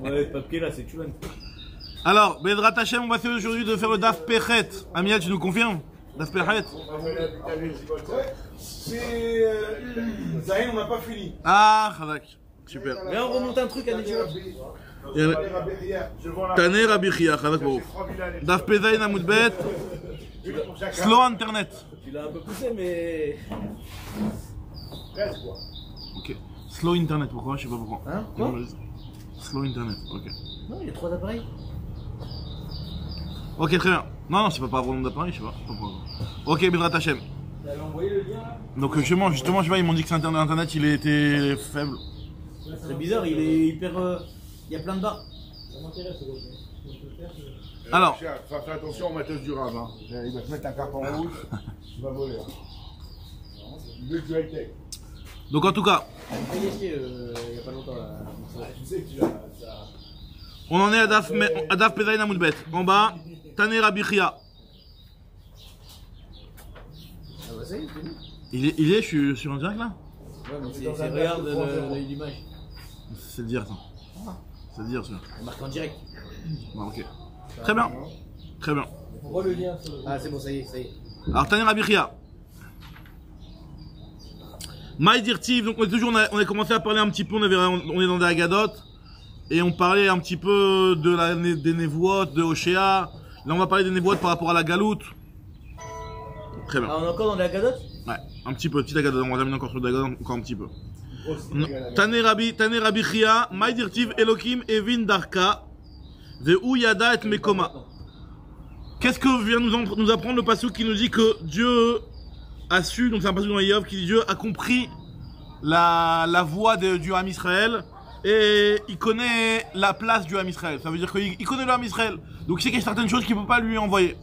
Ouais, papier là, c'est Tuvan. Alors, Bedrat Hashem, on va essayer aujourd'hui de faire le Daf Pechet. Amiel, tu nous confirmes? Daf Pechet? C'est. Zahir, on n'a pas fini. Ah, Khadak. Super. Mais on remonte un truc à Nidjura. Taner Rabbi Chia, Khadak Baruch. Daf Pezaïn Amoudbet. Slow Internet. Tu l'as un peu poussé, mais. Ok. Slow Internet, pourquoi? Je sais pas pourquoi. Hein? Quoi? Slow Internet, ok. Non, il y a 3 appareils. Ok, très bien. Non, c'est pas par rapport au nombre d'appareils, je sais pas. Ok, Bedrat Hashem. T'avais envoyé le lien là? Donc, justement, je vois, ils m'ont dit que Internet, il était faible. C'est bizarre, il est hyper. Il y a plein de barres. Alors. Fais attention au matos du rave. Hein. Il va te mettre un carton rouge. Tu vas voler. Il veut que tu high-tech. Donc, en tout cas. Il y a pas longtemps là. Je sais que tu as. On en est à Daf Pezaïn Amoudbet. En bas, Taner Rabbi Chia. Ah bah ça y est, c'est bon. Il est, je suis sur un direct là? Ouais, mais c'est regarde l'image. C'est le dire ça. C'est le dire ça. On marque en direct. Bon, ok. Très bien. Très bien. Le lien. Ah c'est bon, ça y est, ça y est. Alors, Taner Rabbi Chia. Maïdirtiv, donc on a commencé à parler un petit peu, on est dans des Agadot. Et on parlait un petit peu des Nevuot, de Oshéa. Là, on va parler des Nevuot par rapport à la Galoute. Très bien. Ah, on est encore dans la Gadot? Ouais, un petit peu, petit Agadot. On va terminer encore sur le Agadot, encore un petit peu. Taner Rabbi Chia, Maïdirtiv Elokim Evin Darka, Ve'u Yada et Mekoma. Qu'est-ce que vient nous apprendre le passage qui nous dit que Dieu a su, donc c'est un passage dans Yov qui dit Dieu a compris la voie du Ham Israël. Et il connaît la place du Ham Israël. Ça veut dire qu'il connaît le Ham Israël. Donc il sait qu'il y a certaines choses qu'il ne peut pas lui envoyer.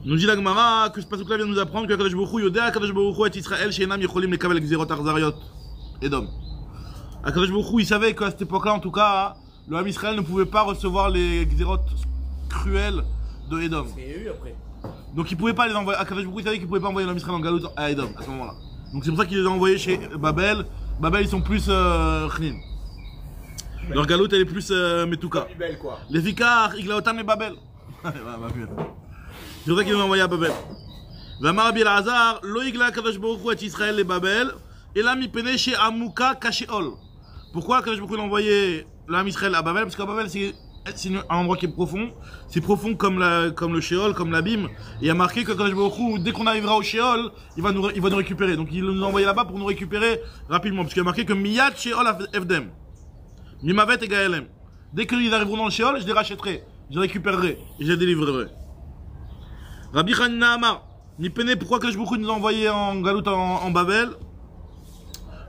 Nous dit la Gemara que ce passage-là vient de nous apprendre que Akadosh Baruch Hu Yodea Akadosh Baruch Hu et Israël she'enam yecholim lekabel gzerot arzariot Edom. Akadosh Baruch Hu il savait qu'à cette époque-là, en tout cas, le Ham Israël ne pouvait pas recevoir les gzerot cruels de Edom. Il y a eu après. Donc il pouvait pas les envoyer. Akadosh Baruch Hu il savait qu'il pouvait pas envoyer le Ham Israël en Galout à Edom à ce moment-là. Donc c'est pour ça qu'il les a envoyés chez Babel. Babel ils sont plus Khnin. Leur galoute elle est plus Metuka. Les Vikar, Iglaotam et Babel. C'est pour ça qu'ils l'ont envoyé à Babel. Vamar Rabbi Elazar, Lo Igla Kadosh Baruch Hu et Israël et Babel, et là Mipene chez Amuka Kasheol. Pourquoi Kadosh Baruch Hu a envoyé l'âme Israël à Babel? Parce qu'à Babel c'est un endroit qui est profond. C'est profond comme le Sheol, comme l'abîme. Et il y a marqué que Kadosh Baruch Hu, dès qu'on arrivera au Sheol, il va nous récupérer. Donc il nous a envoyé là-bas pour nous récupérer rapidement. Parce qu'il y a marqué que Miyad Sheol Evdem. Mimavet et Gaelem. Dès qu'ils arriveront dans le Sheol, je les rachèterai, je les récupérerai et je les délivrerai. Rabbi Hanina Amar, Mipene, pourquoi Kadosh Baruch Hu nous a envoyé en Galout en Babel?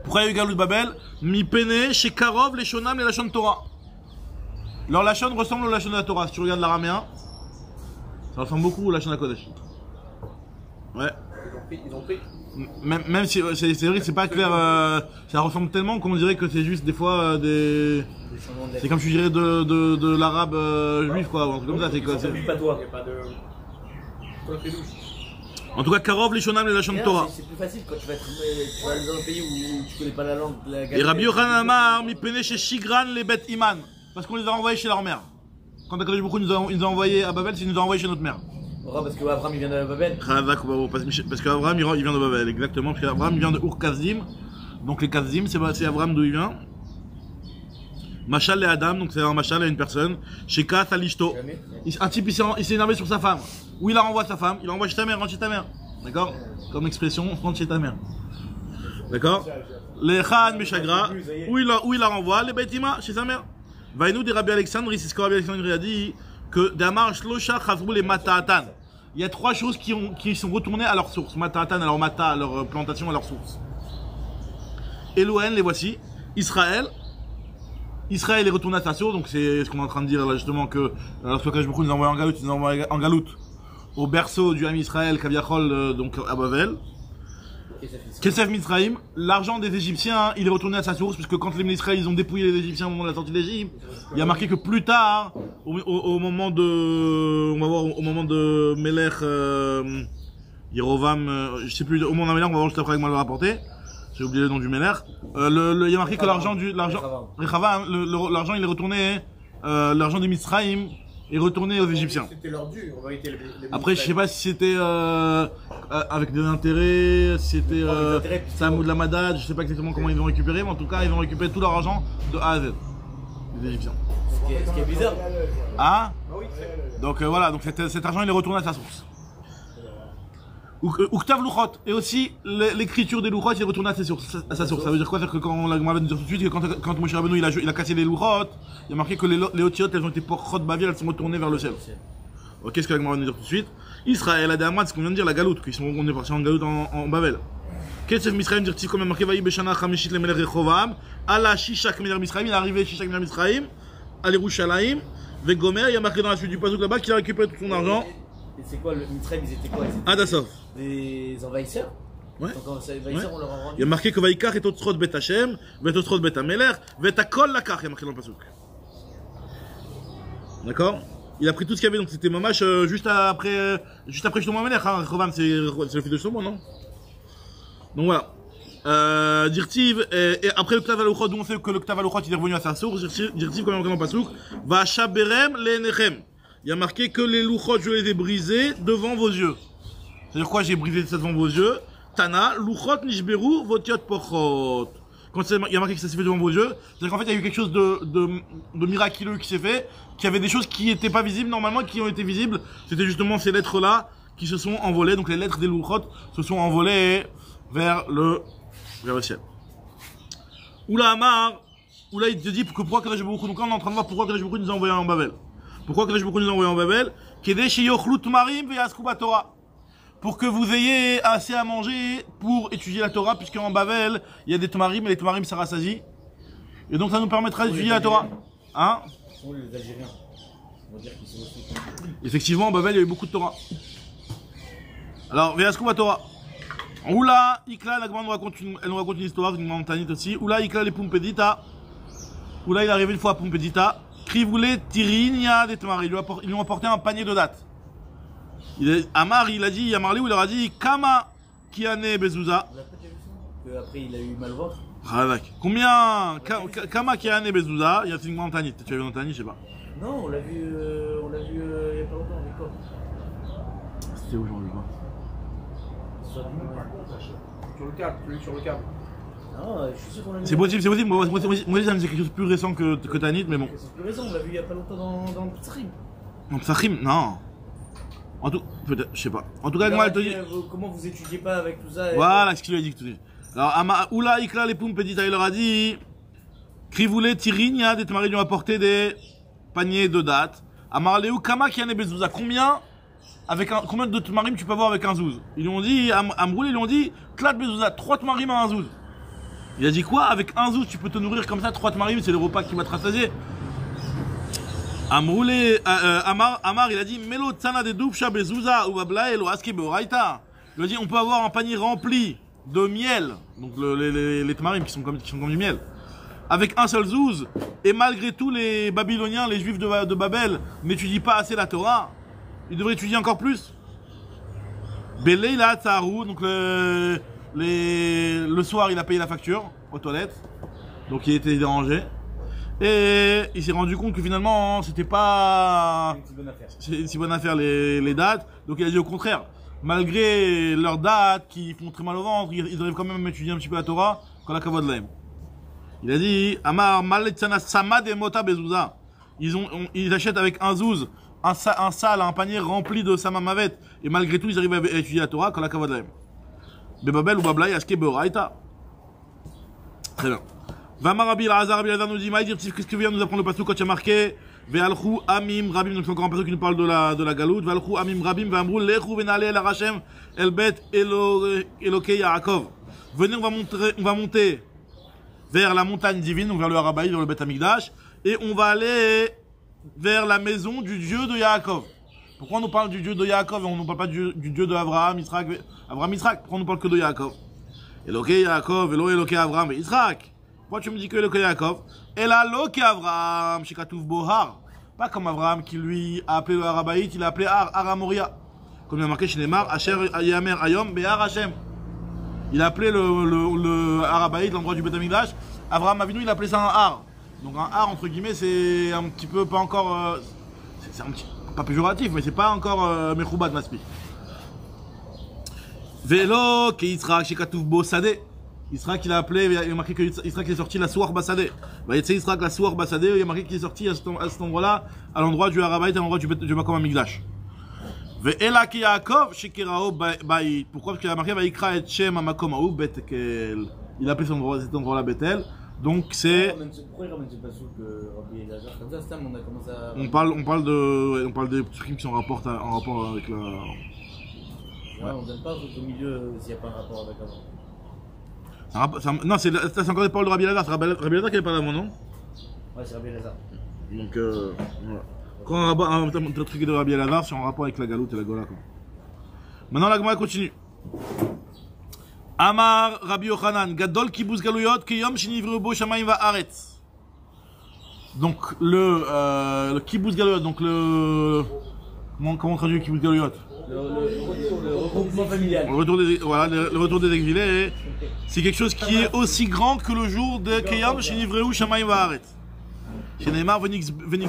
Pourquoi il y a eu Galout Babel? Mipene, chez Karov, les Shonam, les Lachon Torah. Leur Lachon ressemble au Lachon de la Torah. Si tu regardes l'araméen, ça ressemble beaucoup au Lachon de la Kodesh. Ouais. Ils ont pris. Même si c'est vrai que c'est pas clair, ça ressemble tellement qu'on dirait que c'est juste des fois des. C'est comme tu dirais de l'arabe juif quoi, ou un truc comme ça. C'est quoi? Pas toi. En tout cas, Karov, les Shonam, les Lachon Torah. C'est plus facile quand tu vas aller dans un pays où tu connais pas la langue. Et Rabbi Yochanan Amar, Mipene chez Shigran, les bêtes Iman. Parce qu'on les a envoyés chez leur mère. Quand Akadosh Baruch Hu nous a envoyés à Babel, c'est qu'ils nous a envoyés chez notre mère. Parce que Abraham il vient de Babel. Parce qu'Abraham il vient de Babel, exactement. Parce qu'Abraham il vient de Ur-Kazdim. Donc les Kazdim, c'est Abraham d'où il vient. Machal et Adam, donc c'est un Machal à une personne. Chez Kath Alishto. Un type il s'est énervé sur sa femme. Où il la renvoie sa femme, il la renvoie chez ta mère, rentre chez ta mère. D'accord? Comme expression, rentre chez ta mère. D'accord? Les Khan Meshagra, où il la renvoie, les Baitima, chez sa mère. Vaïnou de Rabbi Alexandre, c'est ce que Rabbi Alexandre a dit, que Damar Shlosha Chazrou les Mata'atan. Il y a 3 choses qui sont retournées à leur source. Mata'atan, à leur mata, à leur plantation, à leur source. Elohen, les voici. Israël. Israël est retourné à sa source, donc c'est ce qu'on est en train de dire là justement que lorsque Kadosh Baruch Hu nous a envoyé en Galout, ils nous ont envoyé en Galout au berceau du Ham Israël, Kaviachol, donc à Babel. Kesef Mitzraïm, l'argent des Égyptiens, il est retourné à sa source, puisque quand les Israël ils ont dépouillé les Égyptiens au moment de la sortie d'Égypte, il y a marqué que plus tard, au moment de, on va voir, au moment de Melech, Yerovam, je sais plus, au moment de Melech, on va voir juste après avec moi le rapporter, j'ai oublié le nom du Meller. Il y a marqué que l'argent Rechava, l'argent il est retourné, l'argent des Mitzrayim est retourné aux Égyptiens. C'était leur dû, on va éviter les Après, je sais pas si c'était avec des intérêts, si c'était Samoud la Madad, je sais pas exactement comment ils vont récupérer, mais en tout cas, ils vont récupérer tout leur argent de A à Z, les Égyptiens. Ce qui est bizarre. Ah donc voilà, donc cet argent il est retourné à sa source. Uktav Luchot, et aussi l'écriture des Luchot il est retourné à sa source. Ça veut dire quoi? C'est-à-dire que quand la Gemara va nous dire tout de suite, que quand Moshe Rabbeinu il a cassé les Luchot, il y a marqué que les Otiot elles ont été porchot bavir, elles sont retournées vers le ciel. Ok, qu'est-ce que la Gemara va nous dire tout de suite? Israël a des Amrad, ce qu'on vient de dire, la galoute, on est parti en galoute en Babel. Qu'est-ce que Misraïm dire comme il y a marqué Vaï Beshana Chamishit le Melech Rechovam, Allah Shishak Meler Misraïm, il est arrivé Shishak Meler Misraïm, à l'Yerushalayim, Vegomer, il y a marqué dans la suite du Pazouk là-bas qu'il a récupéré tout son argent. Et c'est quoi le Mitzrayim, ils étaient quoi? Adassov. Des envahisseurs? Ouais. Donc les envahisseurs, on leur a rendu. Il y a marqué que Vaïkar est Otsrot Bet Hashem, Vet Otsrot Bet Ameler, Vet Akol Lakar, il y a marqué dans le Pazouk. D'accord? Il a pris tout ce qu'il y avait, donc c'était Mamash juste après Shlomo Ameler, hein, Rechovam c'est le fils de Shlomo, non? Donc voilà. Dirtiv, et après le Ktav Aluchot, d'où on sait que le Ktav Aluchot il est revenu à sa source, Dirtiv, comme il y a marqué dans le Pazouk, Va Shaberem Lenechem. Il y a marqué que les Luchot, je les ai brisés devant vos yeux. C'est-à-dire quoi, j'ai brisé ça devant vos yeux? Tana, Luchot Nishberu, Votiot Pochot. Quand il y a marqué que ça s'est fait devant vos yeux, c'est-à-dire qu'en fait, il y a eu quelque chose de miraculeux qui s'est fait, qu'il y avait des choses qui n'étaient pas visibles normalement, qui ont été visibles. C'était justement ces lettres-là qui se sont envolées. Donc les lettres des Luchot se sont envolées vers le ciel. Oula Amar, Oula il te dit que pourquoi Kadosh Baruch Hu, donc là on est en train de voir pourquoi Kadosh Baruch Hu nous a envoyé en Babel. Pourquoi Kadosh Baruch Hu nous a envoyé en Babel? Pour que vous ayez assez à manger pour étudier la Torah, puisque en Babel, il y a des Tomarim, et les Tomarim ça rassasie. Et donc ça nous permettra d'étudier la Torah. Hein? Ce sont les Algériens. On va dire qu'ils sont aussi. Effectivement, en Babel, il y a eu beaucoup de Torah. Alors, Ve'askuba Torah. Oula, Ikla, la Gemara elle nous raconte une histoire, une montagne aussi. Oula, Ikla, les Pumpedita. Oula, il est arrivé une fois à Pumpedita. Krivoulé, Tirinia, des Tomarim. Ils lui ont apporté un panier de dattes. Amar, il a dit, Amarli, il leur a dit, Kama Kiane Bezouza. On a pas déjà vu ça? Qu'après il a eu mal au ventre? Radak. Combien Kama Kiane Bezouza? Il y a une montagne. Tu as vu une montagne, je sais pas. Non, on l'a vu il y a pas longtemps, avec quoi? C'était où aujourd'hui quoi? Sur le câble, sur le câble. Non, je suis sûr qu'on l'a vu. C'est possible. Moi, ça me dit quelque chose de plus récent que Tanit, mais bon. C'est plus récent, on l'a vu il y a pas longtemps dans le Ptsachim. En Psachim, non. En tout, peut-être, je sais pas. En tout cas, moi, elle te dit. Comment vous étudiez pas avec tout ça? Voilà ce qu'il lui a dit tout de suite. Alors, Oula, Ikla, les Pumpedita, il leur a dit. Krivoulé, Tirinia, des Tomarim lui ont apporté des paniers de dattes. Amarleu, Kama Kiane Bezouza. Combien de Tomarim tu peux avoir avec un zouz? Ils lui ont dit, Amroul, ils lui ont dit, Klat Bezouza, 3 Tomarim à un zouz. Il a dit quoi? Avec un zouz, tu peux te nourrir comme ça, 3 Tomarim, c'est le repas qui va te rassasier. Amar, il a dit Melo Tsana de Doufsha Bezouza ou Bablael ou Aske Beoraita. Il a dit on peut avoir un panier rempli de miel, donc les tamarim qui sont comme du miel, avec un seul zouz, et malgré tout les Babyloniens, les Juifs de Babel n'étudient pas assez la Torah, ils devraient étudier encore plus. Beleila Tsaru, donc le soir il a payé la facture aux toilettes, donc il était dérangé. Et il s'est rendu compte que finalement, c'était pas une si bonne affaire les dates. Donc il a dit au contraire, malgré leurs dates qui font très mal au ventre, ils arrivent quand même à étudier un petit peu la Torah quand la kavod l'aime. Il a dit, Amar Maletsana Samad et Mota Bezouza. Ils achètent avec un zouz, un sal, un panier rempli de samamavet. Et malgré tout, ils arrivent à étudier la Torah quand la kavod l'aime. Bebabel ou Bablaï, Aske Beoraita. Très bien. Vamar Rabbi Elazar nous dit, qu'est-ce que vient nous apprendre le pasuk quand il y a marqué Ve'alchou Amim Rabim, donc c'est encore un pasuk qui nous parle de la galoute. Ve'alchou Amim Rabim, ve'amrou Lechu venale el Hashem el bet Elokei Yaakov. Venez, on va monter vers la montagne divine, donc vers le Harabaï, vers le Bet Hamikdash, et on va aller vers la maison du Dieu de Yaakov. Pourquoi on nous parle du Dieu de Yaakov et on ne parle pas du Dieu de Abraham, Israël, pourquoi on nous parle que de Yaakov? Elokei Yaakov, Elokei Abraham et Israël. Pourquoi tu me dis que le Yaakov? Et là, l'Oké Avraham, Shekatouf Bohar. Pas comme Avraham qui lui a appelé le Harabaït, il a appelé Aramoria. Comme il a marqué chez Neymar, Asher Yamer Ayom Behar Hashem. Il a appelé le Harabaïd, l'endroit du Beth Amikdash. Abraham Avinu, il a appelé ça un har. Donc un har, entre guillemets, c'est un petit peu pas encore... c'est un petit, pas péjoratif, mais c'est pas encore Mechoubad Maspi. Vélo, qui Yitzhak, chez Katouf Bo Sadeh. Yitzhak, il a appelé, il a marqué que Yitzhak est sorti la Souar Basadeh. Bah, Yitzhak, la Souar Basadeh, il a marqué qu'il est sorti à cet endroit-là, à l'endroit du Harabaïd, à l'endroit du Makom Amikdash. Ve'ela ki Yaakov, chez Kirao Baïd. Pourquoi? Parce qu'il a marqué Vaikra et Shem Amakom Aou Betekel. Il a appelé cet endroit-là Bethel. Donc c'est. Pourquoi il ramène ce passage que Rabbi Elazar comme ça, on a commencé à. On parle des trucs qui sont en rapport avec la. Ouais, on donne pas au milieu s'il n'y a pas un rapport avec avant. Non, c'est encore des paroles de Rabbi Elazar. C'est Rabbi Elazar qui avait parlé avant, non? Ouais, c'est Rabbi Elazar. Donc, voilà. Quand un truc de Rabbi Elazar, c'est en rapport avec la galoute et la gola. Quoi. Maintenant, la Gemara continue. Amar Rabbi Yochanan, Gadol Kibuz Galuyot, Kiyom Shinivru Bo Shamayim Va'aretz. Donc, le Kibuz Galuyot, donc le. Comment on traduit Kibuz Galuyot? Le regroupement familial. Le retour des exilés, c'est quelque chose qui est aussi grand que le jour de Kiyam Shinivru Shamayim Va'aretz. Chez Neymar, Venik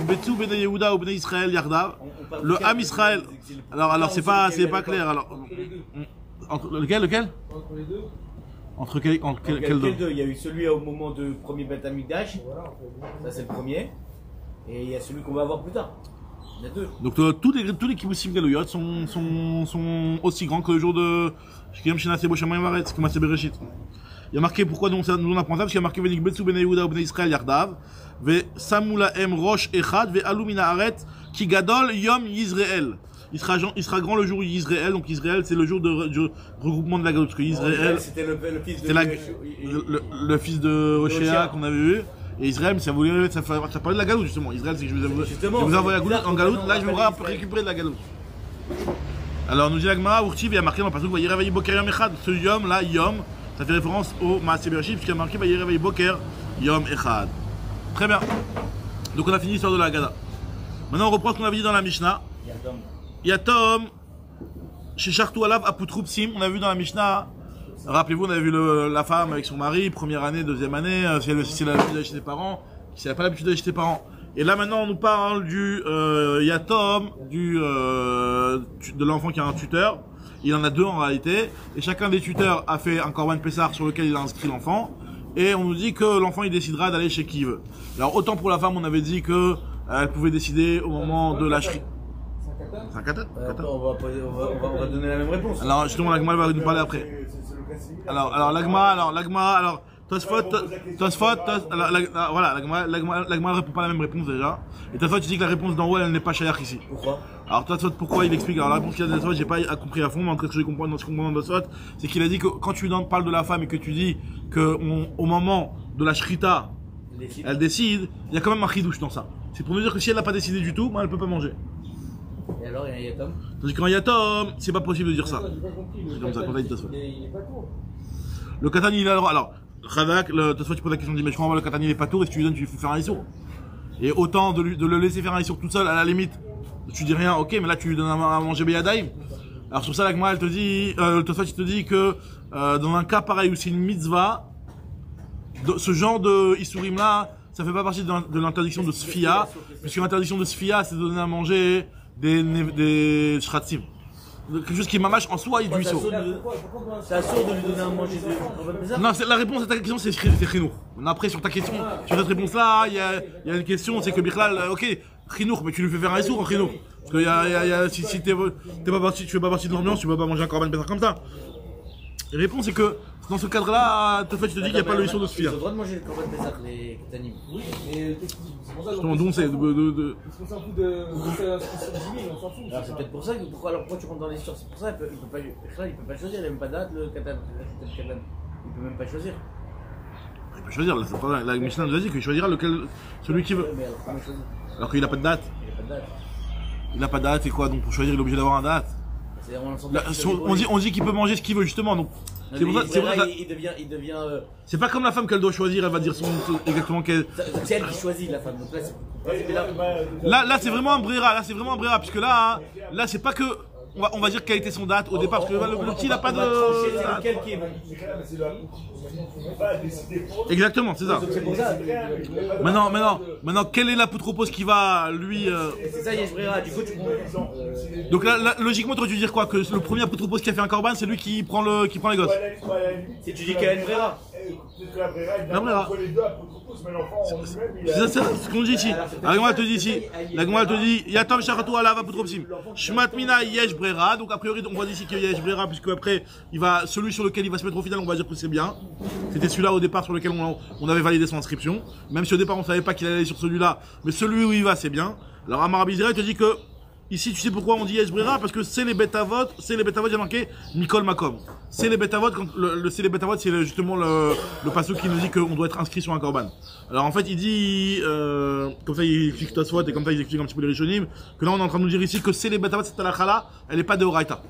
Betu, Bene Yehuda ou Bene Israël Yardav. Le Ham Israël. Alors c'est pas clair. Alors, entre lequel? Entre les deux. Entre quel deux? Il y a eu celui au moment du premier Beth Amikdash. Ça c'est le premier. Et il y a celui qu'on va avoir plus tard. Il y a deux. Donc tous les kibbutzim galuyot sont aussi grands que le jour de Shkiyam Shenaseh Bo Shamayim Va'aretz, comme à Bereshit. Il y a marqué pourquoi nous on apprend ça, parce qu'il y a marqué Venik Betsu Bene Yehuda ou Bene Israël Yardav, Ve Samula Em Rosh Echad, Ve Alu Mina Haaretz, Ki Gadol Yom Yisrael. Il sera grand le jour Yisrael, donc Israël c'est le jour de regroupement de la galoute, parce que Israël c'était le fils de le fils de Hoshea qu'on avait vu, et Israël ça parlait de la galoute justement. Israël c'est que je vous envoie en galoute, là je vais récupérer de la galoute. Alors nous dit la Gemara, Urtiv, il y a marqué dans le passage, Vayir Avayi Boker Yom Echad, ce Yom là, Yom, ça fait référence au Maaseh Bereshit, puisqu'il y a marqué Vayir Avayi Boker Yom Echad. Très bien. Donc on a fini l'histoire de la Haggadah. Maintenant on reprend ce qu'on avait dit dans la Mishnah. Yatom, chez Chartou Alav Aputrupsim, on a vu dans la Mishnah, rappelez-vous, on avait vu la femme avec son mari, première année, deuxième année, si elle a l'habitude d'aller chez ses parents, si elle n'a pas l'habitude d'aller chez ses parents. Et là maintenant on nous parle du Yatom, de l'enfant qui a un tuteur. Il en a deux en réalité, et chacun des tuteurs a fait un Korban Pessar sur lequel il a inscrit l'enfant, et on nous dit que l'enfant il décidera d'aller chez qui il veut. Alors autant pour la femme on avait dit que elle pouvait décider au moment de la shri. C'est un katan? On va donner la même réponse. Alors justement l'Agma va nous parler après. Alors l'Agma, Tosfot, voilà, l'Agma ne répond pas la même réponse déjà. Et Tosfot tu dis que la réponse d'en haut elle n'est pas shayach ici. Pourquoi? Alors Tosfot pourquoi il explique? Alors la réponse qu'il a de Tosfot j'ai pas compris à fond, mais en tout cas ce que je comprends dans ce qu'on comprend de Tosfot, c'est qu'il a dit que quand tu parles de la femme et que tu dis que au moment de la shrita, elle décide, il y a quand même un chidouche dans ça. C'est pour nous dire que si elle n'a pas décidé du tout, elle ne peut pas manger. Et alors, il y a un yatom? Tandis qu'un yatom, c'est pas possible de dire ça. C'est comme ça qu'on a dit Tosfot. Le katani, il a le droit. Alors, Khadak, Tosfot, tu poses la question, dit mais je comprends, le katani, il est pas tour, et si tu lui donnes, tu lui fais faire un issour. Et autant de le laisser faire un issour tout seul, à la limite, tu dis rien, ok, mais là tu lui donnes à manger beyadaïm. Alors sur ça, la Gemara, elle te dit, Tosfot, il te dit que dans un cas pareil où c'est une mitzvah, ce genre de issourim là, ça fait pas partie de l'interdiction de Sfia, puisque l'interdiction de Sfia, c'est de donner à manger des shratzim. Quelque chose qui est mamache en soi et du issour. C'est assuré de lui donner à manger de... Non, la réponse à ta question, c'est chinour. Après, sur ta question, sur cette réponse-là, il y a une question, c'est que Bichlal, ok, chinour, mais tu lui fais faire un issour en chinour. Parce que si tu fais pas partie de l'ambiance, tu peux pas manger un korban pessar comme ça. La réponse c'est que dans ce cadre-là, tu te dis qu'il n'y a pas le issour de Sfia. Ils ont le droit de manger le korban pessar, les ketanim. Oui, mais c'est pour ça que... D'où on sait Parce qu'on s'en fout de... on s'en fout. Alors c'est peut-être pour ça que pourquoi tu rentres dans l'histoire, c'est pour ça il peut pas choisir, il n'a même pas de date le katan. Il peut même pas choisir. Il peut choisir, la Mishnah nous a dit qu'il choisira celui qui veut. Mais alors qu'il n'a pas de date. Il n'a pas de date et quoi, donc pour choisir il est obligé d'avoir un date. On dit qu'il peut manger ce qu'il veut justement, donc c'est pour ça. Il devient. C'est pas comme la femme qu'elle doit choisir, elle va dire exactement qu'elle. C'est elle qui choisit la femme. Donc là c'est vraiment un bréra, puisque là c'est pas que on va dire quelle était son date au départ, parce que le petit, il n'a pas de. C'est lequel qui est bon. Exactement, c'est ça. Donc c'est pour ça. Maintenant, quelle est la poutropose qui va, lui. C'est ça, Yesh Brera. Du coup, tu prends. Donc là, logiquement, tu aurais dû dire quoi? Que le premier poutropose qui a fait un corban, c'est lui qui prend les gosses. Si tu dis qu'il y a une Brera. La Brera. C'est ce qu'on dit ici. La Gemara te dit ici. La Gemara te dit Yatom Sharatou Alava Poutropsim. Shmat Mina Yesh Brera. Donc a priori, on voit d'ici qu'il y a Yesh Brera, puisque après, celui sur lequel il va se mettre au final, on va dire que c'est bien. C'était celui-là au départ sur lequel on avait validé son inscription. Même si au départ on savait pas qu'il allait sur celui-là, mais celui où il va, c'est bien. Alors Amar Abizera te dit que ici, tu sais pourquoi on dit Yesh Brera? Parce que c'est les Betavot, il y a marqué Mikol Makom. C'est les Betavot, c'est les Betavot, c'est justement le passage qui nous dit qu'on doit être inscrit sur un korban. Alors en fait, il dit, comme ça il explique Tosfot et comme ça il explique un petit peu les Rishonim, que là on est en train de nous dire ici que c'est les Betavot, cette halakha-là, elle n'est pas de Horaïta.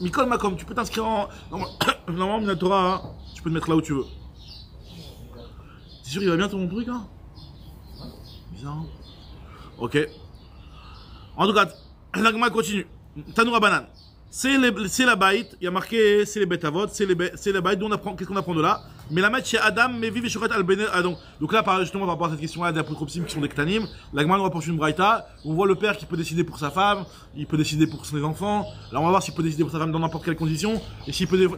Mikol Makom, tu peux t'inscrire en. Normalement, Minatora, hein, tu peux te mettre là où tu veux. T'es sûr qu'il va bien ton truc là? Bizarre. Ok. En tout cas, l'agma continue. Tanoura Banan. C'est la baït, il y a marqué, c'est les betavot, c'est les baït, qu'est-ce qu'on apprend de là? Mais la mettre chez Adam, mais vive et Shoret al-Bene. Donc là, justement, par rapport à cette question-là, des apotropsim qui sont des ktanim, l'agma nous rapproche une braïta, on voit le père qui peut décider pour sa femme, il peut décider pour ses enfants. Là, on va voir s'il peut décider pour sa femme dans n'importe quelle condition, et s'il peut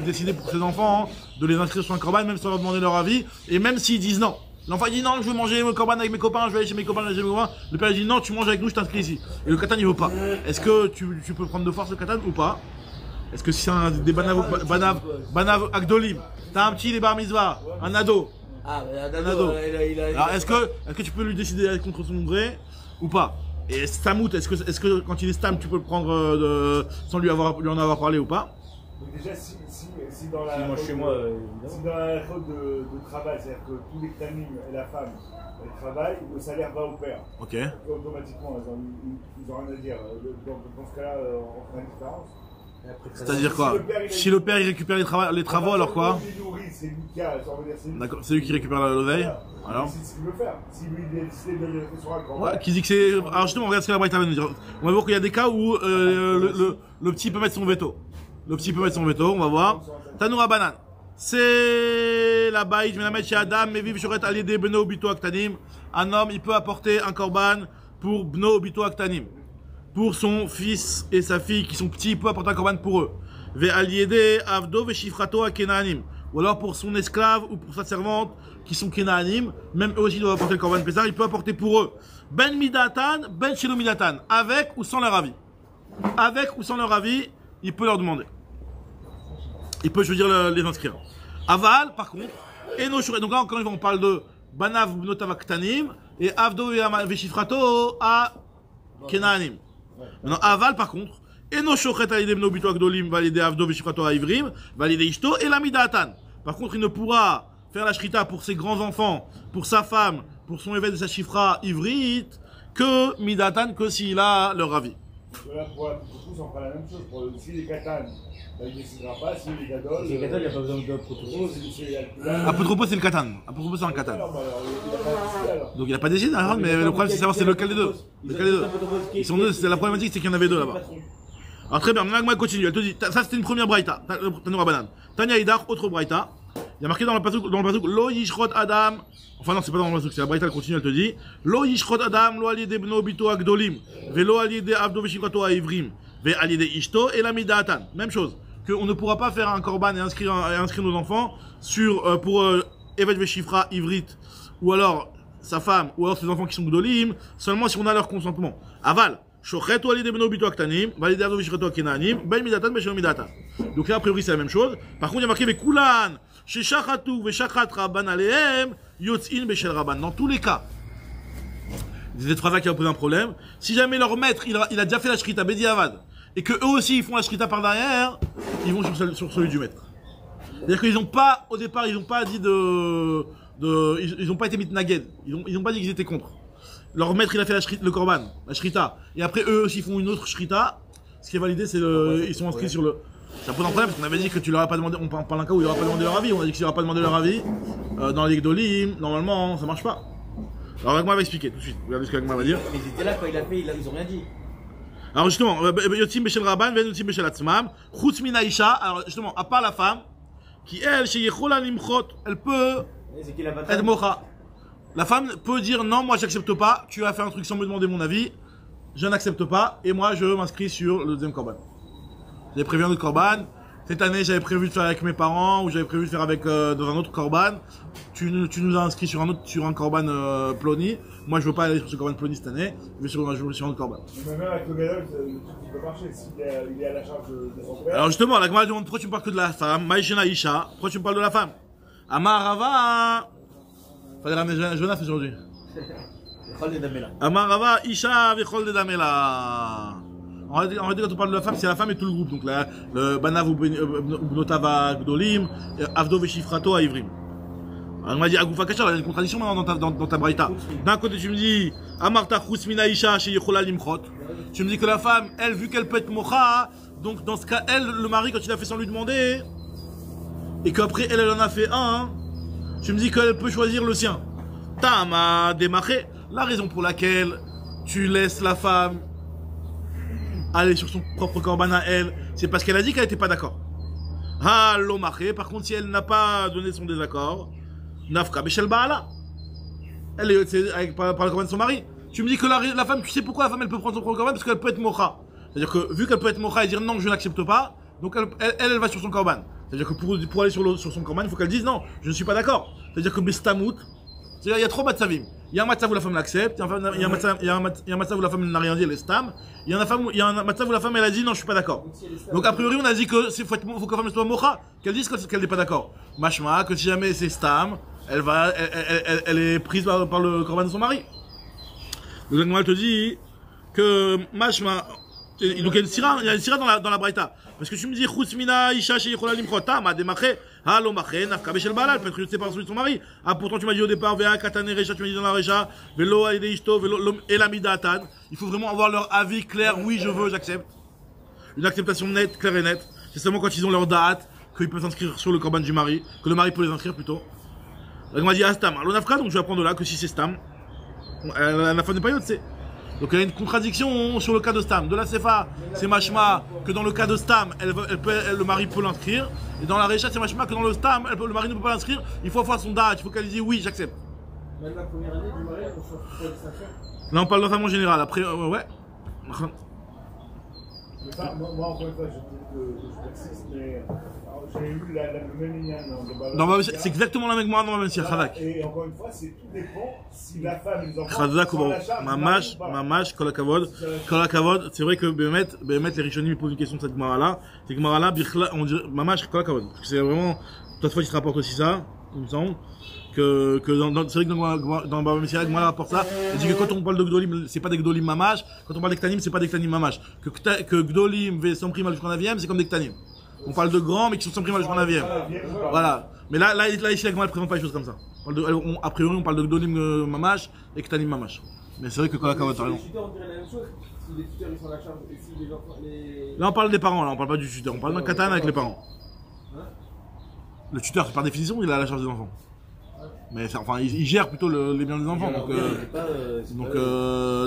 décider pour ses enfants, hein, de les inscrire sur un korban, même sans leur demander leur avis, et même s'ils disent non. L'enfant dit non, je veux manger mon korban avec mes copains, je vais aller chez mes copains, chez mes copains. Le père dit non, tu manges avec nous, je t'inscris ici. Et le katan il veut pas. Est-ce que tu peux prendre de force le katan ou pas? Est-ce que si c'est des banav agdolim, t'as un petit, les bar mitzvah, un ado. Ah, un ado. Alors est-ce que tu peux lui décider contre son gré ou pas? Et Stamout, est-ce que quand il est Stam, tu peux le prendre sans lui en avoir parlé ou pas? Donc déjà, si dans la chez moi, si dans la faute de travail, c'est-à-dire que tous les tamim et la femme travaillent, le salaire va au père. Ok. Automatiquement, ils ont rien à dire. Donc dans ce cas-là, on fera une différence. C'est-à-dire quoi? Si le père il récupère les travaux, alors quoi? D'accord, c'est lui qui récupère la veille. Alors c'est ce qu'il veut faire. Si lui il décide de le faire sur un grand. Ouais, qui dit que c'est. Alors justement, regarde ce que la Braïta va nous dire. On va voir qu'il y a des cas où le petit peut mettre son veto. Le petit peut mettre son veto, on va voir. Tanoura Banan. C'est la baït, je vais la mettre chez Adam, mais vive Shoret Alidé Beno Bito Aktanim. Un homme, il peut apporter un korban pour Bno Bito Aktanim. Pour son fils et sa fille qui sont petits, il peut apporter un korban pour eux. Ve Aliede Avdo Ve Shifrato Akenaanim. Ou alors pour son esclave ou pour sa servante qui sont Kenaanim, même eux aussi doivent apporter le korban Pessah, il peut apporter pour eux. Ben Midatan, Ben Shelo Midatan. Avec ou sans leur avis. Avec ou sans leur avis, il peut leur demander. Il peut, je veux dire, les inscrire. Aval, par contre, et nos donc là, encore une fois, on parle de Banav Notavaktanim et Avdo Veshifrato à Kenaanim. Maintenant, Aval, par contre, et nos Shochet Alidé Bnobito Agdolim validé Avdo Veshifrato à Ivrim, validé Ishto et la Midatan. Par contre, il ne pourra faire la Shrita pour ses grands-enfants, pour sa femme, pour son évêque de sa Shifra Ivrit, que Midatan, que s'il a leur avis. Là, pour tous, on fera la même chose. Si les katanes, il ne décidera pas. Si les gadol. Si les gadol, il n'y a pas besoin de protocole. Apotropos, c'est le katan. Apotropos, c'est un katan. Donc il n'a pas décidé, mais le problème, c'est de savoir c'est lequel des deux. Lequel des deux. Ils sont deux, c'est la problématique, c'est qu'il y en avait deux là-bas. Alors très bien, Nagma continue. Elle te dit, ça c'était une première braïta. Tanoura Banan. Tanya Idar, autre braïta. Il y a marqué dans le pasuk, Lo Yishrot Adam. Enfin non, c'est pas dans le pasuk, c'est la braïta, elle continue, elle te dit. Lo Yishrot Adam, Lo Alide Bno Bito Agdolim. Velo Alide Avdo Veshifrato à Ivrim. Ve Alide Ishto et la Midatan. Même chose. Qu'on ne pourra pas faire un korban et inscrire nos enfants sur, pour Evet Veshifra Ivrit. Ou alors sa femme, ou alors ses enfants qui sont Gdolim, seulement si on a leur consentement. Aval. Shochet ou Alide Bno Bito Aktanim. Valide Avdo Veshifrato à Kenaanim. Ben Midatan, Ben Shelo Midatan. Donc là, a priori, c'est la même chose. Par contre, il y a marqué Vekulan. Chez Shachatou ve Shachat Rabban Alehem, Yotzin Beshel Rabban. Dans tous les cas, des trois qui ont posé un problème. Si jamais leur maître, il a déjà fait la Shrita Bedi Avad, et que eux aussi ils font la Shrita par derrière, ils vont sur celui du maître. C'est-à-dire qu'ils n'ont pas, au départ, ils n'ont pas dit ils n'ont pas été mitnaged. Ils n'ont pas dit qu'ils étaient contre. Leur maître, il a fait le korban, la Shrita. Et après, eux aussi font une autre Shrita. Ce qui est validé, c'est ils sont inscrits sur le. Ça pose un problème parce qu'on avait dit que tu leur as pas demandé, on parle d'un cas où il leur a pas demandé leur avis, on a dit qu'il leur a pas demandé leur avis, dans la Ligue d'Olim, normalement, ça marche pas. Alors Agma va expliquer tout de suite, regardez ce qu'Agma va dire. Mais ils étaient là quand il a fait, ils ont rien dit. Alors justement, Yotzim Beshel Rabban, Yotzim Beshel Atzmam, Chutz Min Aisha, alors justement, à part la femme, qui elle, chez Yechola Limchot, elle peut C'est qui la être patate? mocha. La femme peut dire non, moi j'accepte pas, tu as fait un truc sans me demander mon avis, je n'accepte pas, et moi je m'inscris sur le deuxième korban. J'avais prévu un autre korban, cette année j'avais prévu de faire avec mes parents, ou j'avais prévu de faire avec dans un autre korban, tu nous as inscrit sur un korban Ploni, moi je veux pas aller sur ce korban Ploni cette année, je vais sur un autre korban. Mais même avec le gadol, le truc qui peut marcher, s'il est à la charge de son père. Alors justement, la Gemara demande pourquoi tu me parles que de la femme, Maïshena Isha, pourquoi tu me parles de la femme? Amarava, fallait ramener Jonas aujourd'hui. Chol de Damela. Amarava Isha Vechol de Damela. En réalité, quand on parle de la femme, c'est la femme et tout le groupe. Donc là, le Banav ou Bnotava Gdolim, Avdo Veshifrato à Ivrim. Alors on m'a dit Agoufa Kachar, il y a une contradiction maintenant dans ta braïta. D'un côté, tu me dis Amarta Chusmina Isha chez Yechola Limchot. Tu me dis que la femme, elle, vu qu'elle peut être mocha, donc dans ce cas, elle, le mari, quand il a fait sans lui demander, et qu'après, elle en a fait un, tu me dis qu'elle peut choisir le sien. Tama démarré. La raison pour laquelle tu laisses la femme aller sur son propre korban à elle, c'est parce qu'elle a dit qu'elle n'était pas d'accord. Ah, l'omaré, par contre, si elle n'a pas donné son désaccord, nafka beshel baala. Elle est par le korban de son mari. Tu me dis que la femme, tu sais pourquoi la femme elle peut prendre son propre korban? Parce qu'elle peut être mocha. C'est-à-dire que vu qu'elle peut être mocha et dire non, je n'accepte pas, donc elle va sur son korban. C'est-à-dire que pour aller sur son korban, il faut qu'elle dise non, je ne suis pas d'accord. C'est-à-dire que bestamout, il y a trois matzavim. Il y a un matzav où la femme l'accepte, il y a un matzav où la femme n'a rien dit, elle est stam. Il y a un matzav où la femme elle a dit non, je suis pas d'accord. Donc a priori on a dit que faut que la femme soit mocha, qu'elle dise qu'elle n'est pas d'accord. Mashma, que si jamais c'est stam, elle est prise par le korban de son mari. Donc elle te dit que mashma, donc il y a une sira dans la braïta. Parce que tu me dis Chusmina Isha chez Yechola Limchota, ma démarré, halo maché, nafka beshel balal, peut-être que je sais pas celui de son mari. Ah pourtant tu m'as dit au départ, vea katane recha, tu m'as dit dans la recha, velo aide ishto, velo elamida atan. Il faut vraiment avoir leur avis clair, oui je veux, j'accepte. Une acceptation nette, claire et nette. C'est seulement quand ils ont leur date qu'ils peuvent s'inscrire sur le korban du mari, que le mari peut les inscrire plutôt. Elle m'a dit ah stam, alors nafka, donc je vais apprendre de là que si c'est stam, la fin n'est pas yot, c'est. Donc il y a une contradiction sur le cas de Stam. De la Sefa, c'est Mashma que dans le cas de Stam, le mari peut l'inscrire. Et dans la Recha, c'est Mashma que dans le Stam, le mari ne peut pas l'inscrire. Il faut avoir son date, il faut qu'elle dise oui, j'accepte. Même la première année du mariage, on s'en fout de sa femme. Là, on parle de la femme en général. Après, ouais. Mais ça, moi, encore une fois, je persiste, mais j'ai eu le même lien. C'est exactement la même moi dans la même Khalak. Et encore une fois, c'est tout dépend si la femme nous en Khazak ou Mamash, Kol HaKavod. C'est vrai que Bémet, les Rishonim posent une question de cette Gemara-là. Cette Gemara-là, on dit Mamash, Kol HaKavod. C'est vraiment, toutefois, il te rapporte aussi ça, il me semble. C'est vrai que dans Baba Messiah, Gemara rapporte ça. Elle dit que quand on parle de Gdolim, c'est pas des Gdolim Mamash. Quand on parle d'Ektanim, c'est pas des Ektanim Mamash. Que Gdolim, sans prime jusqu'en 9e, c'est comme des Ektanim. On parle de grands, mais qui sont sans prime jusqu'en 9e. Voilà. Mais là, ici, la Gemara ne présente pas les choses comme ça. A priori, on parle de Gdolim Mamash et Ektanim Mamash. Mais c'est vrai que Kol HaKavod, t'as raison. Les tuteurs, on dirait la même chose. Si les tuteurs, ils sont à la charge, et si les enfants, Là, on parle des parents, là, on parle pas du tuteur. On parle d'un katana avec les parents. Le tuteur, par définition, il a la charge des enfants. Mais enfin, il gère plutôt les biens des enfants. Donc,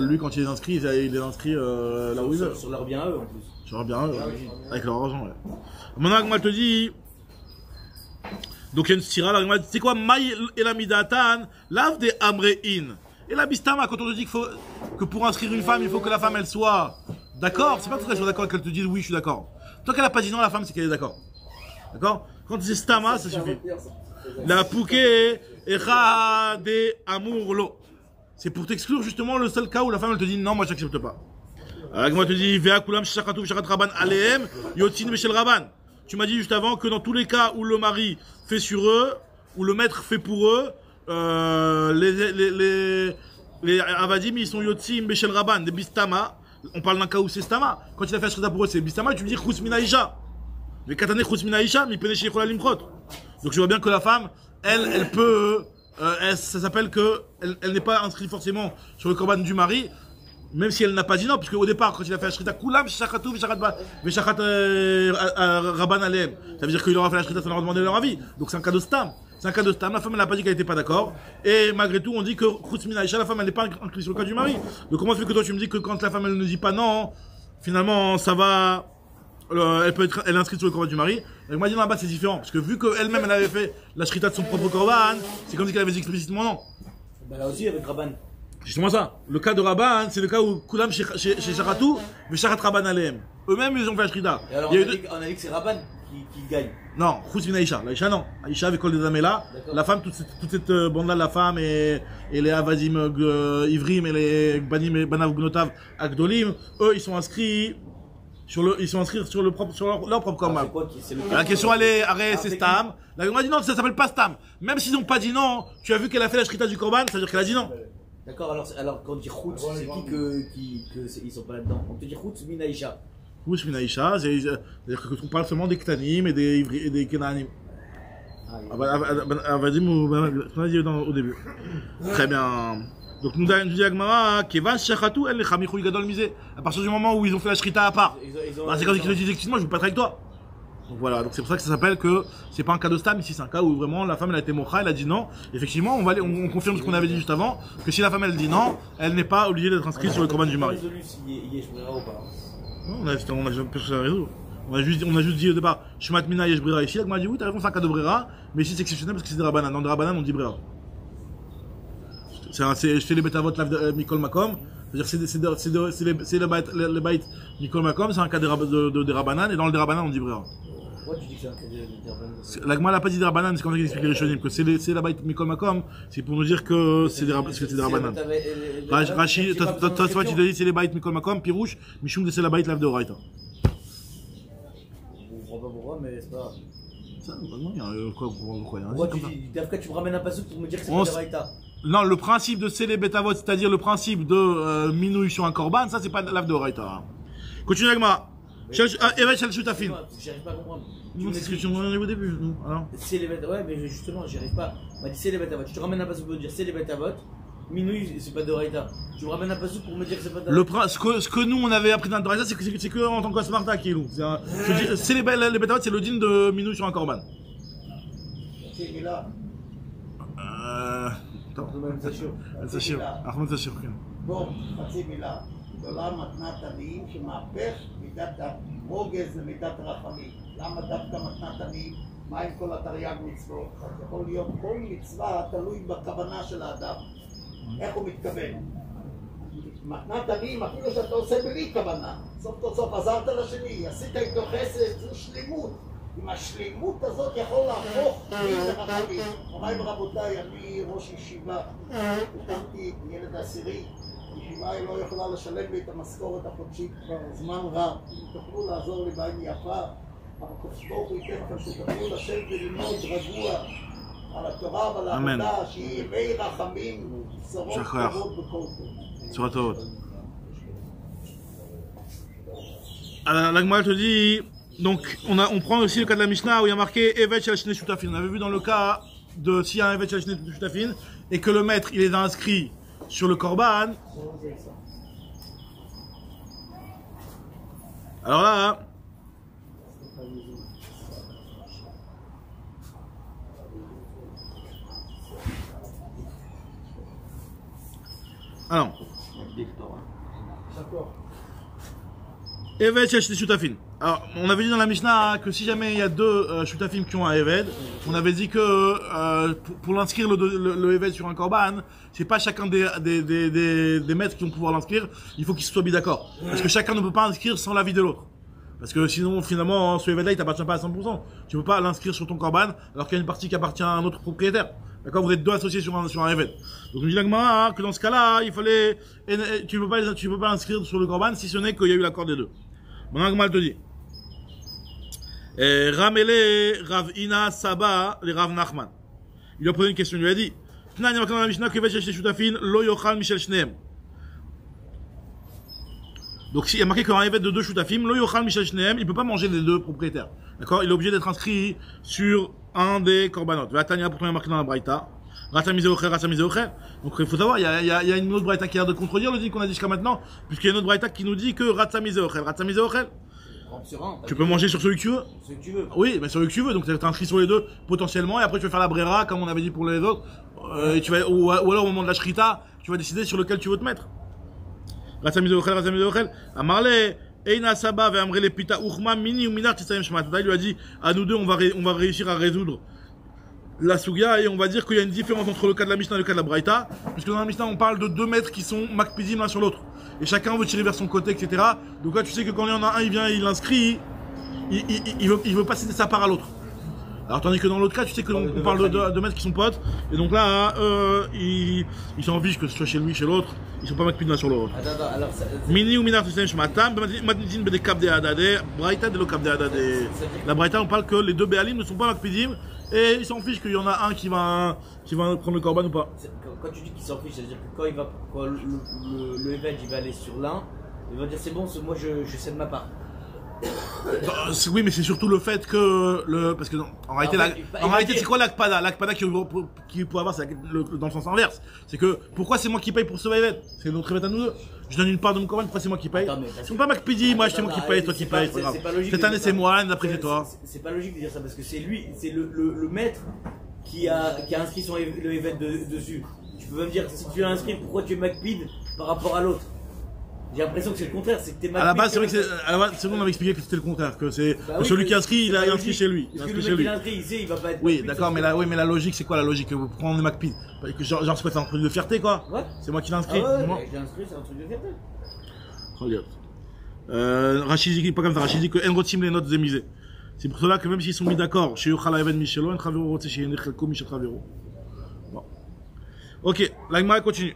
lui, quand il les inscrit, il les inscrit là où il veut. Sur leur bien à eux en plus. Sur leur bien à eux, avec leur argent, ouais. Maintenant, moi, je te dis. Donc, il y a une stira, là, c'est quoi? Maï elamidatan, lave des amrein. Et la bistama, quand on te dit que pour inscrire une femme, il faut que la femme, elle soit d'accord, c'est pas tout ça qu'elle soit d'accord, qu'elle te dise oui, je suis d'accord. Tant qu'elle a pas dit non, la femme, c'est qu'elle est d'accord. D'accord? Quand c'est stama, ça suffit. La pouké echa de amourlo. C'est pour t'exclure justement le seul cas où la femme elle te dit non, moi j'accepte pas. Alors moi te dit vea kulam shachatu shachat raban alehem yotzin beshel raban. Tu m'as dit juste avant que dans tous les cas où le mari fait sur eux, où le maître fait pour eux, les avadim ils sont yotzin beshel raban des bistama. On parle d'un cas où c'est stama. Quand il a fait shrita pour eux c'est bistama. Tu me dis chusmina isha. Mais katane chusmina isha mi pene shechola limchot. Donc je vois bien que la femme, elle peut, ça s'appelle que elle n'est pas inscrite forcément sur le korban du mari, même si elle n'a pas dit non, puisque au départ quand il a fait la shrita kulam shachatu v'shachat raban alehem, ça veut dire qu'il aura fait la shrita sans leur demander leur avis. Donc c'est un cas de stam. C'est un cas de stam. La femme elle n'a pas dit qu'elle n'était pas d'accord, et malgré tout on dit que chutz min Aïcha, la femme elle n'est pas inscrite sur le cas du mari. Donc comment ça fait que toi tu me dis que quand la femme elle ne dit pas non, finalement, ça va, elle est inscrite sur le corban du mari. Elle m'a dit non, là-bas c'est différent, parce que vu qu'elle-même elle avait fait la shrita de son propre corban, c'est comme si elle avait dit explicitement non. Bah là aussi avec Rabban. Justement ça. Le cas de Rabban, c'est le cas où Koulam chez Sharatou, mais Sharat Rabban Aleem. Eux-mêmes ils ont fait la shrita. Et alors Il y on a dit que c'est Rabban qui gagne. Non, Khous bin Aïcha. Aïcha non. Aïcha avec Kol des Amela. La femme, toute cette bande-là, la femme et les Avadim Ivrim et les Banim Banav Gnotav Agdolim, eux ils sont inscrits sur leur propre corban. La question elle est arrêt c'est Stam. La Gemara dit non, ça s'appelle pas Stam. Même s'ils n'ont pas dit non, tu as vu qu'elle a fait la shrita du corban, ça veut dire qu'elle a dit non. D'accord, alors quand on dit Khout, c'est qui ils sont pas là-dedans. On te dit Khout min Aïcha. Khous bin Aïcha, c'est-à-dire qu'on parle seulement des Ktanim et des Kenanim. Avadim au début. Très bien. Donc nous dit Agmara, Kevan Shachatou el Chamichou Gadol Misé. À partir du moment où ils ont fait la shrita à part, c'est comme si ils disent excuse-moi, je veux pas être avec toi. Donc voilà, donc c'est pour ça que ça s'appelle que c'est pas un cas de stam ici, c'est un cas où vraiment la femme elle a été mocha, elle a dit non. Effectivement, on confirme ce qu'on avait dit juste avant, que si la femme elle dit non, elle n'est pas obligée d'être inscrite sur le corban du mari. Non, on a jamais personne à résoudre. On a juste dit au départ, Shmat Mina Yesh Brera ici, elle m'a dit oui, t'as raison, c'est un cas de Brera, mais ici c'est exceptionnel parce que c'est des Rabbanan. Dans des Rabbanan on dit Brera. Je fais les Betavot Mikol Makom, c'est-à-dire c'est le Bait Mikol Makom, c'est un cas de Rabbanan, et dans le Rabbanan on dit Brera. Pourquoi tu dis que c'est un cas de Rabbanan? L'Agma n'a pas dit des Rabbanan, c'est comme ça qu'il explique les Rishonim, que c'est la Bait Mikol Makom, c'est pour nous dire que c'est des Rabbanan. Rashi, toi tu te dis c'est les Bait Mikol Makom, Pirouche, Mishum de c'est la Bait Lav de Oraita. On comprend pas pourquoi, mais c'est pas grave. Ça, non, il y a quoi, pourquoi tu me ramènes un pasuk pour me dire que c'est pas de Oraita? Non, le principe de Sele Betavot, c'est-à-dire le principe de minouille sur un korban, ça c'est pas Lav de Oraita. Continue Agma. Evet Shel Shutafin. J'arrive pas à comprendre. Non, c'est ce que tu m'en as dit au début. Alors. C'est les bêtes, ouais, mais justement, j'y arrive pas. On m'a dit c'est les bêtes à vote. Tu te ramènes un passage pour me dire c'est les bêtes à vote. Minouille, c'est pas de Raïta. Tu me ramènes un passage pour me dire que c'est pas de Raïta. Ce que nous on avait appris dans le Raïta, c'est que en tant qu'Asmarta qui est loup. C'est les bêtes à vote, c'est le din de minouille sur un korban. Attends. Ahmed Sachir. בוא, חצי מילה. גדולה מתנת עניים שמהפך מידת הרוגז למידת רחמים. למה דווקא מתנת עניים? מה עם כל התרי"ג מצוות? יכול להיות כל מצווה תלוי בכוונה של האדם. איך הוא מתכוון? מתנת עניים, אפילו שאתה עושה בלי כוונה. סוף כל סוף עזרת לשני, עשית איתו חסד, זו שלמות. עם השלימות הזאת יכול להפוך לרחמים. מוריי ורבותיי, אני ראש ישיבה. הקמתי ילד עשירי. ישיבה היא לא יכולה לשלם לי את המשכורת החודשית כבר זמן רב. אם תוכלו לעזור לי בעין יפה, הקדוש ברוך הוא ייתן לכם שתוכלו לשבת וללמוד רגוע על התורה ועל העבודה, שהיא ימי רחמים, בשורות טובות בכל טוב. בשורות טובות. L'Agma te dit, donc on prend aussi le cas de la Mishnah où il y a marqué Evet Shel Shnei Shutafin. On avait vu dans le cas de s'il y a un Evet Shel Shnei Shutafin et que le maître il est inscrit sur le korban. Alors là, alors, Evet Shel Shutafin. Alors, on avait dit dans la Mishnah que si jamais il y a deux Shutafim qui ont un Eved, on avait dit que pour l'inscrire le Eved sur un korban, c'est pas chacun des maîtres qui vont pouvoir l'inscrire, il faut qu'ils soient bien d'accord. Parce que chacun ne peut pas inscrire sans l'avis de l'autre. Parce que sinon, finalement, ce Eved là, il t'appartient pas à 100%. Tu peux pas l'inscrire sur ton korban alors qu'il y a une partie qui appartient à un autre propriétaire. D'accord, vous êtes deux associés sur un Eved. Donc, on dit l'Agma que dans ce cas-là, il fallait, tu peux pas l'inscrire sur le korban si ce n'est qu'il y a eu l'accord des deux. Mon Agma te dit. Ramele Rav Ina Saba le Rav Nachman. Il lui a posé une question, il lui a dit il y a marqué dans la Mishnah que Vesh Shutafin lo yochal Michel Shneem. Donc il y a marqué qu'un évêque de deux Shutafim lo yochal Michel Shneem, il peut pas manger les deux propriétaires. D'accord, il est obligé d'être inscrit sur un des korbanot. Vatania pourtant il y a marqué dans la Braïta Ratzamize Ocher, Ratzamize Ocher. Donc il faut savoir, il y a une autre Braïta qui a l'air de contredire le dit qu'on a dit jusqu'à maintenant, puisqu'il y a une autre Braïta qui nous dit que Ratzamize Ocher, Ratzamize Ocher. Tu peux manger sur celui que tu veux. Celui que tu veux. Oui, mais sur celui que tu veux. Donc tu es inscrit sur les deux potentiellement et après tu vas faire la brera comme on avait dit pour les autres. Et tu vas, ou alors au moment de la shrita, tu vas décider sur lequel tu veux te mettre. Ratzamize Ochel, Ratzamize Ochel. Amarle, Eina Saba ve Amre Lepita Uchma Mini ou Minar Tisayem Shema. Il lui a dit, à nous deux, on va réussir à résoudre la Sugia et on va dire qu'il y a une différence entre le cas de la Mishnah et le cas de la Braïta. Puisque dans la Mishnah, on parle de 2 maîtres qui sont makpidim l'un sur l'autre. Et chacun veut tirer vers son côté, etc. Donc là, tu sais que quand il y en a un, il vient, il inscrit, il veut pas céder sa part à l'autre. Alors tandis que dans l'autre cas, tu sais que on parle de maîtres qui sont potes, et donc là, ils s'en fichent que ce soit chez lui, chez l'autre, ils sont pas makpidim l'un sur l'autre. Attends, alors Mini ou minar tisem shmatam, madin bede kab de adade, braïta de lo kab de adade. La braïta, on parle que les 2 béalim ne sont pas makpidim, et ils s'en fichent qu'il y en a un qui va prendre le korban ou pas. quand tu dis qu'il s'en fiche, c'est-à-dire que quand le évêque il va aller sur l'un, il va dire c'est bon, moi je cède ma part. Oui, mais c'est surtout le fait que parce que en réalité, c'est quoi l'akpada? L'akpada qui peut avoir, c'est dans le sens inverse. C'est que pourquoi c'est moi qui paye pour ce évêque? C'est notre évêque à nous deux. Je donne une part de mon korban, pourquoi c'est moi qui paye? Ils sont pas makpidi, moi c'est moi qui paye, toi qui paye. Cette année c'est moi, l'année d'après c'est toi. C'est pas logique de dire ça parce que c'est lui, c'est le maître qui a inscrit le évêque dessus. Tu peux me dire si tu l'as inscrit, pourquoi tu es makpid par rapport à l'autre? J'ai l'impression que c'est le contraire, c'est que t'es makpid. À la base, c'est vrai que c'est bon, on avait expliqué que c'était le contraire, que c'est celui qui inscrit, il a inscrit chez lui. Parce que le mec qui inscrit, il sait, il va pas être. Oui, d'accord, mais la logique, c'est quoi la logique? Pourquoi on est makpid? Genre, c'est quoi, c'est un truc de fierté, quoi? Ouais. C'est moi qui l'ai inscrit. Ah ouais, je l'ai inscrit, c'est un truc de fierté. Regarde. Rachid dit pas comme ça, Rachid dit que Enrotim les notes zémisées. C'est pour cela que même s'ils sont mis d'accord, chez Yochal Even Michelo, Entravero Roté chez Yenechelko Michel Travero. Bon. Ok, la Gemara continue.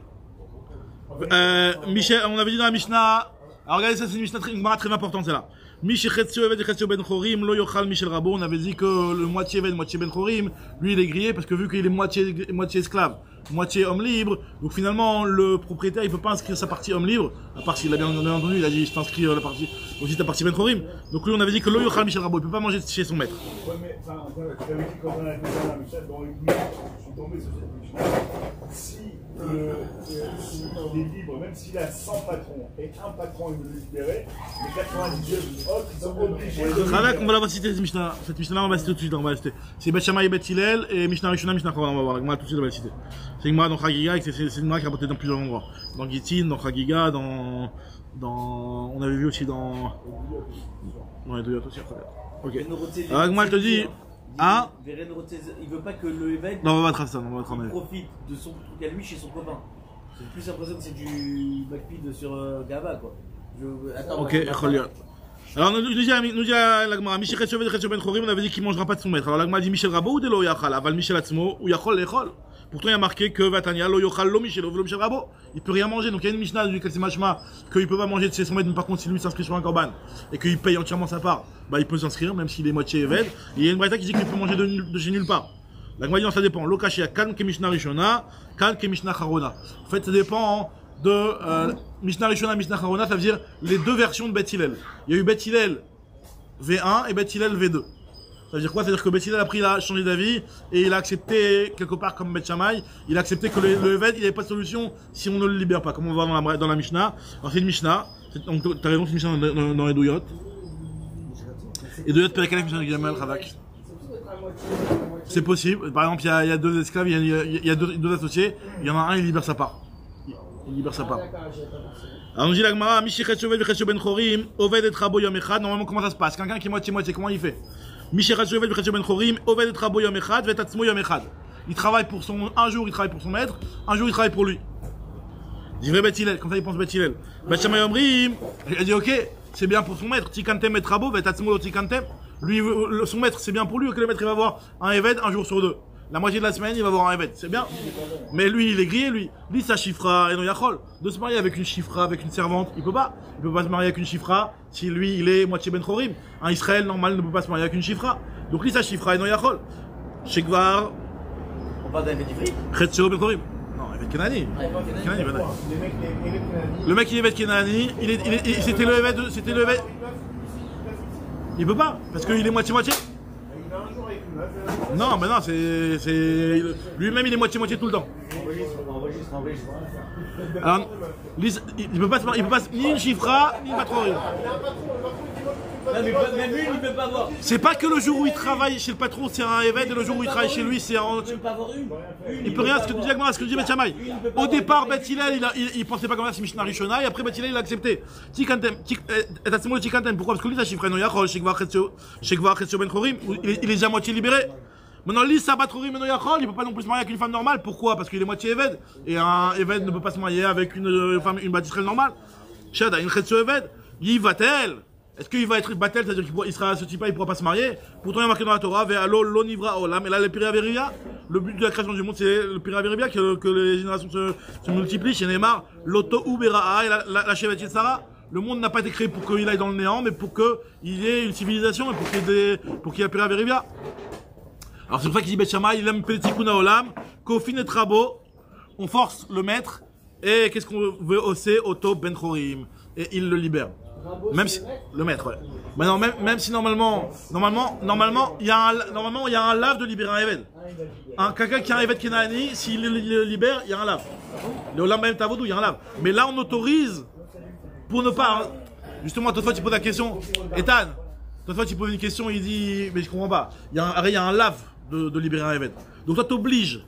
Michel, on avait dit dans la Mishnah, alors regardez ça, c'est une Mishnah très importante, c'est là. Michel Chetzio Evet et Chetzio Ben Chorim, Lo Yochal Michel Rabo, on avait dit que le moitié Evet, moitié Ben Chorim, lui il est grillé parce que vu qu'il est moitié esclave, moitié homme libre, donc finalement le propriétaire il peut pas inscrire sa partie homme libre, à part s'il a bien entendu, il a dit je t'inscris la partie, aussi ta partie Ben Chorim. Donc lui on avait dit que Lo Yochal Michel Rabo, il peut pas manger chez son maître. Ouais, mais enfin, tu avais dit quand on a fait ça, Michel, dans une minute, je suis tombé sur cette Mishnah. Si il est libre, même s'il a 100 patrons et un patron il veut le libérer, les 99 autres ils sont obligés de. On va la citer cette Mishnah. Cette Mishnah là on va citer tout de suite, on va la citer. C'est Bet Shammai et Bet Hillel et Mishnah Rishona, Mishnah Chorban, on va voir. La Gemara tout de suite on va la citer. C'est une Gemara dans Chagiga et c'est une Gemara qui est rapportée dans plusieurs endroits. Dans Gittin, dans Chagiga, on avait vu aussi dans les Douyot aussi après. Ok. Alors moi je te dis. Ah, il veut pas que le évêque profite de son truc à lui chez son copain. J'ai plus l'impression que c'est du backpid sur Gava quoi. Attends, ok, alors nous dit la Gemara, Michel Chetzio Ben Chorim, on avait dit qu'il mangera pas de son maître. Alors la Gemara dit Michel Rabo ou de lo yachal, aval Michel Atzmo ou yachol lechol. Pourtant il y a marqué que Vatania lo yochal lo Michel Rabo. Il peut rien manger, donc il y a une Mishnah du Kalsi Mashma qu'il peut pas manger de chez son maître, mais par contre si lui s'inscrit sur un korban et qu'il paye entièrement sa part, bah il peut s'inscrire même s'il est moitié évêque. Il y a une braïta qui dit qu'il peut manger de chez nulle part. La Gemara dit non, ça dépend. Lo kashia kan ke Mishnah Rishona, kan ke Mishnah Charona. En fait ça dépend de Mishnah Rishona, Mishnah Charona, ça veut dire les deux versions de Bet Hillel. Il y a eu Bet Hillel V1 et Bet Hillel V2. Ça veut dire quoi? Ça veut dire que Bet Hillel après il a changé d'avis et il a accepté quelque part comme Bet Shammai, il a accepté que le évêque il n'avait pas de solution si on ne le libère pas, comme on va voir dans la Mishnah. Alors c'est une Mishnah, donc t'as raison, c'est une Mishnah dans les Douyot. Et Douyot Perekalef Mishnah Gamal Radak. C'est possible. Par exemple, il y a 2 esclaves, il y a deux associés, il y en a un, il libère sa part. Il libère sa part. Alors on dit la Gemara, Michel Chetzio Ben Chorim, Oved et Rabo Yom Echad. Normalement, comment ça se passe? Quelqu'un qui est moitié-moitié, comment il fait? Michel Chetzio Ben Chorim, Oved et Rabo Yom Echad, Vet Atzmo Yom Echad. Il travaille pour un jour il travaille pour son maître, un jour il travaille pour lui. Il dit vrai Bet Hillel, comme ça il pense Bet Hillel. Bet Shammai Omrim, il a dit ok, c'est bien pour son maître, Tikantem et Rabo, Vet Atzmo Tikantem. Lui, son maître, c'est bien pour lui que le maître il va avoir un évêque un jour sur 2. La moitié de la semaine, il va avoir un évêque, c'est bien. Mais lui, il est grillé, lui. Lui, sa chifra, et non yachol. De se marier avec une chifra, avec une servante, il peut pas. Il peut pas se marier avec une chifra si lui, il est moitié Ben Chorim. Un Israël normal ne peut pas se marier avec une chifra. Donc lui, sa chifra, et non yachol. Shekvar. On parle d'un évêque ivri. Chetzio Ben Chorim. Non, évêque Kenani. Le mec, il est évêque Kenani. C'était le évêque. Il peut pas, parce qu'il est moitié-moitié. Non, mais non, c'est. Lui-même, il est moitié-moitié tout le temps. Enregistre. Alors, il peut pas ni une chifra, ni une patrouille. Même lui, il ne peut pas avoir. C'est pas que le jour où il travaille chez le patron, c'est un Eved, et le jour où il travaille chez lui, c'est un. Il ne peut pas avoir une. Il peut rien, ce que tu dis avec moi, ce que dit Beth Shammai. Au départ, Beth Hillel, il pensait pas comme ça, c'est Mishnah Rishona, et après Beth Hillel, il a accepté. Tikantem, pourquoi? Parce que lui, ça chiffre no yachol, Shekvar Chetio Ben Chorim, il est déjà moitié libéré. Maintenant, lui, Sabat Chorim Ben Yachol, il peut pas non plus se marier avec une femme normale. Pourquoi? Parce qu'il est moitié Eved, et un Eved ne peut pas se marier avec une femme, une bâtisserelle normale. Shada, une Chetio Eved, il va-t-elle? Est-ce qu'il va être batel, c'est-à-dire qu'il sera ce type-là, il ne pourra pas se marier? Pourtant, il y a marqué dans la Torah, Ve'alo lo nivra olam. Et là, le Piraverivia, le but de la création du monde, c'est le Piraverivia, que les générations se multiplient. Chez Neymar, l'Oto Ubera'a, et la Shevet Yetzara. Le monde n'a pas été créé pour qu'il aille dans le néant, mais pour qu'il y ait une civilisation et pour qu'il y ait Piraverivia. Alors, c'est pour ça qu'il dit Beth Shammai, il aime Petikuna olam, Kofin et Trabo, on force le maître, et qu'est-ce qu'on veut hausser? Oto Ben Chorim. Et il le libère. Même si le maître, ouais. Maintenant, même si normalement, il y a un lave de libérer un Eved. Quelqu'un qui a un Eved Kenani, s'il le libère, il y a un lave. Le Olam Bahem Tavodou, il y a un lave. Mais là, on autorise pour ne pas. Justement, toi, tu poses la question. Ethan, toi, tu poses une question, il dit, mais je comprends pas. Il y a un lave de libérer un Eved. Donc toi, t'obliges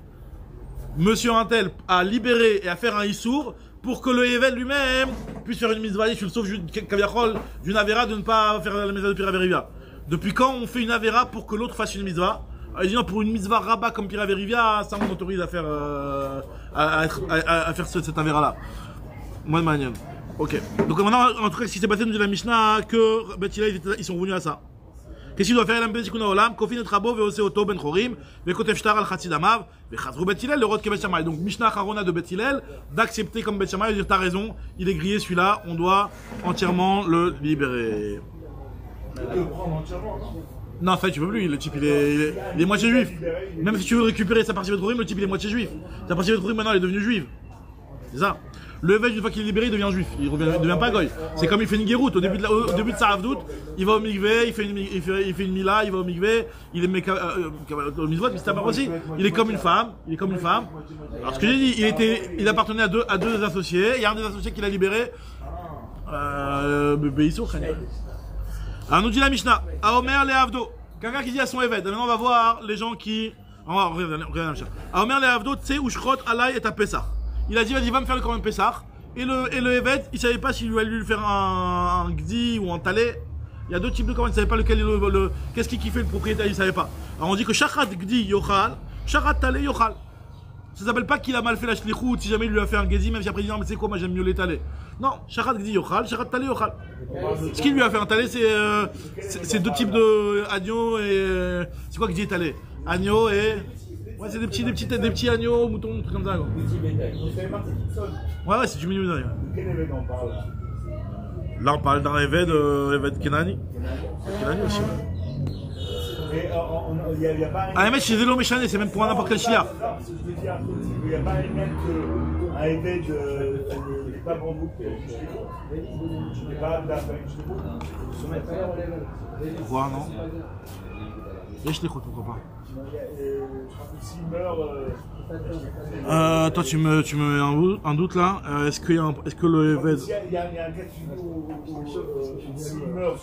Monsieur Intel à libérer et à faire un Issour pour que le Eved lui-même puisse faire une mitzvah, je le sauve d'une Avera de ne pas faire la mitzvah de Piraverivia. Depuis quand on fait une Avera pour que l'autre fasse une mitzvah? Il dit non, pour une mitzvah rabat comme Piraverivia, ça on autorise à faire, à faire cette Avera-là. Moi de manière. Ok. Donc maintenant, en tout cas, ce qui s'est passé, nous dit la Mishnah, que Beth Hillel, ils sont venus à ça. Qu'est-ce qu'il doit faire? Il a Tikuna Olam, Kofin et Trabo, Veose Oto Ben Chorim, Vekotev Shtar al Chatsidamav, Vechazrou Beth Hillel, le rod que Beth Shammai. Donc Mishnah Harona de Beth Hillel, d'accepter comme Beth Shammai, de dire t'as raison, il est grillé celui-là, on doit entièrement le libérer. Le prendre entièrement, non? Non, en fait, tu peux plus, le type il est moitié juif. Même si tu veux récupérer sa partie Beth Chorim, le type il est moitié juif. Sa partie Beth Chorim maintenant elle est devenue juive. C'est ça. Le Eved, une fois qu'il est libéré, il devient juif. Il devient pas goy. C'est comme il fait une guéroute. Au début de sa Havdout, il va au mikvé, il fait une mila, il va au mikvé, il est au misvot, mais c'est pas aussi. Il est comme une femme. Alors ce que j'ai dit, il appartenait à deux associés. Il y a un des associés qui l'a libéré. Alors nous dit la Mishnah, Aomer le Havdo. Quelqu'un qui dit à son Eved. Maintenant on va voir les gens qui. Regarde la Mishnah. Aomer le Havdo, tse ushchot alay et Pesach. Il a dit, vas-y, va me faire le Korban Pessah. Et le Eved, il savait pas s'il allait lui faire un Gdi ou un Talé. Il y a deux types de Korban, il savait pas lequel qu'est-ce qui kiffait le propriétaire, il savait pas. Alors on dit que Shachat Gdi Yochal, Shachat Talé Yochal. Ça s'appelle pas qu'il a mal fait la shlichut si jamais il lui a fait un Gdi, même si après il dit non, mais c'est quoi, moi j'aime mieux les Talé. Non, Shachat Gdi Yochal, Shachat Talé Yochal. Ce qu'il lui a fait un Talé, c'est deux types de agneaux et. C'est quoi Gdi et Talé? Agneau et. Ouais, c'est des petits agneaux, moutons, trucs comme ça. Quoi. Ouais, c'est du milieu de Quel Eved on parle? Là, on parle d'un Eved Kenani. Kenani aussi. Mais il n'y a pas un. Ah, mais chez Zélo Méchané, c'est même pour n'importe quel chiliard. Il n'y a pas un même qu'un Eved n'est pas bon goût. Je n'ai pas d'affaire. Pourquoi, non? Et je l'écoute, pourquoi pas? S'il meurt. Toi, tu me mets un doute là. Est-ce que le Eved. Il y a un cas de figure où s'il meurt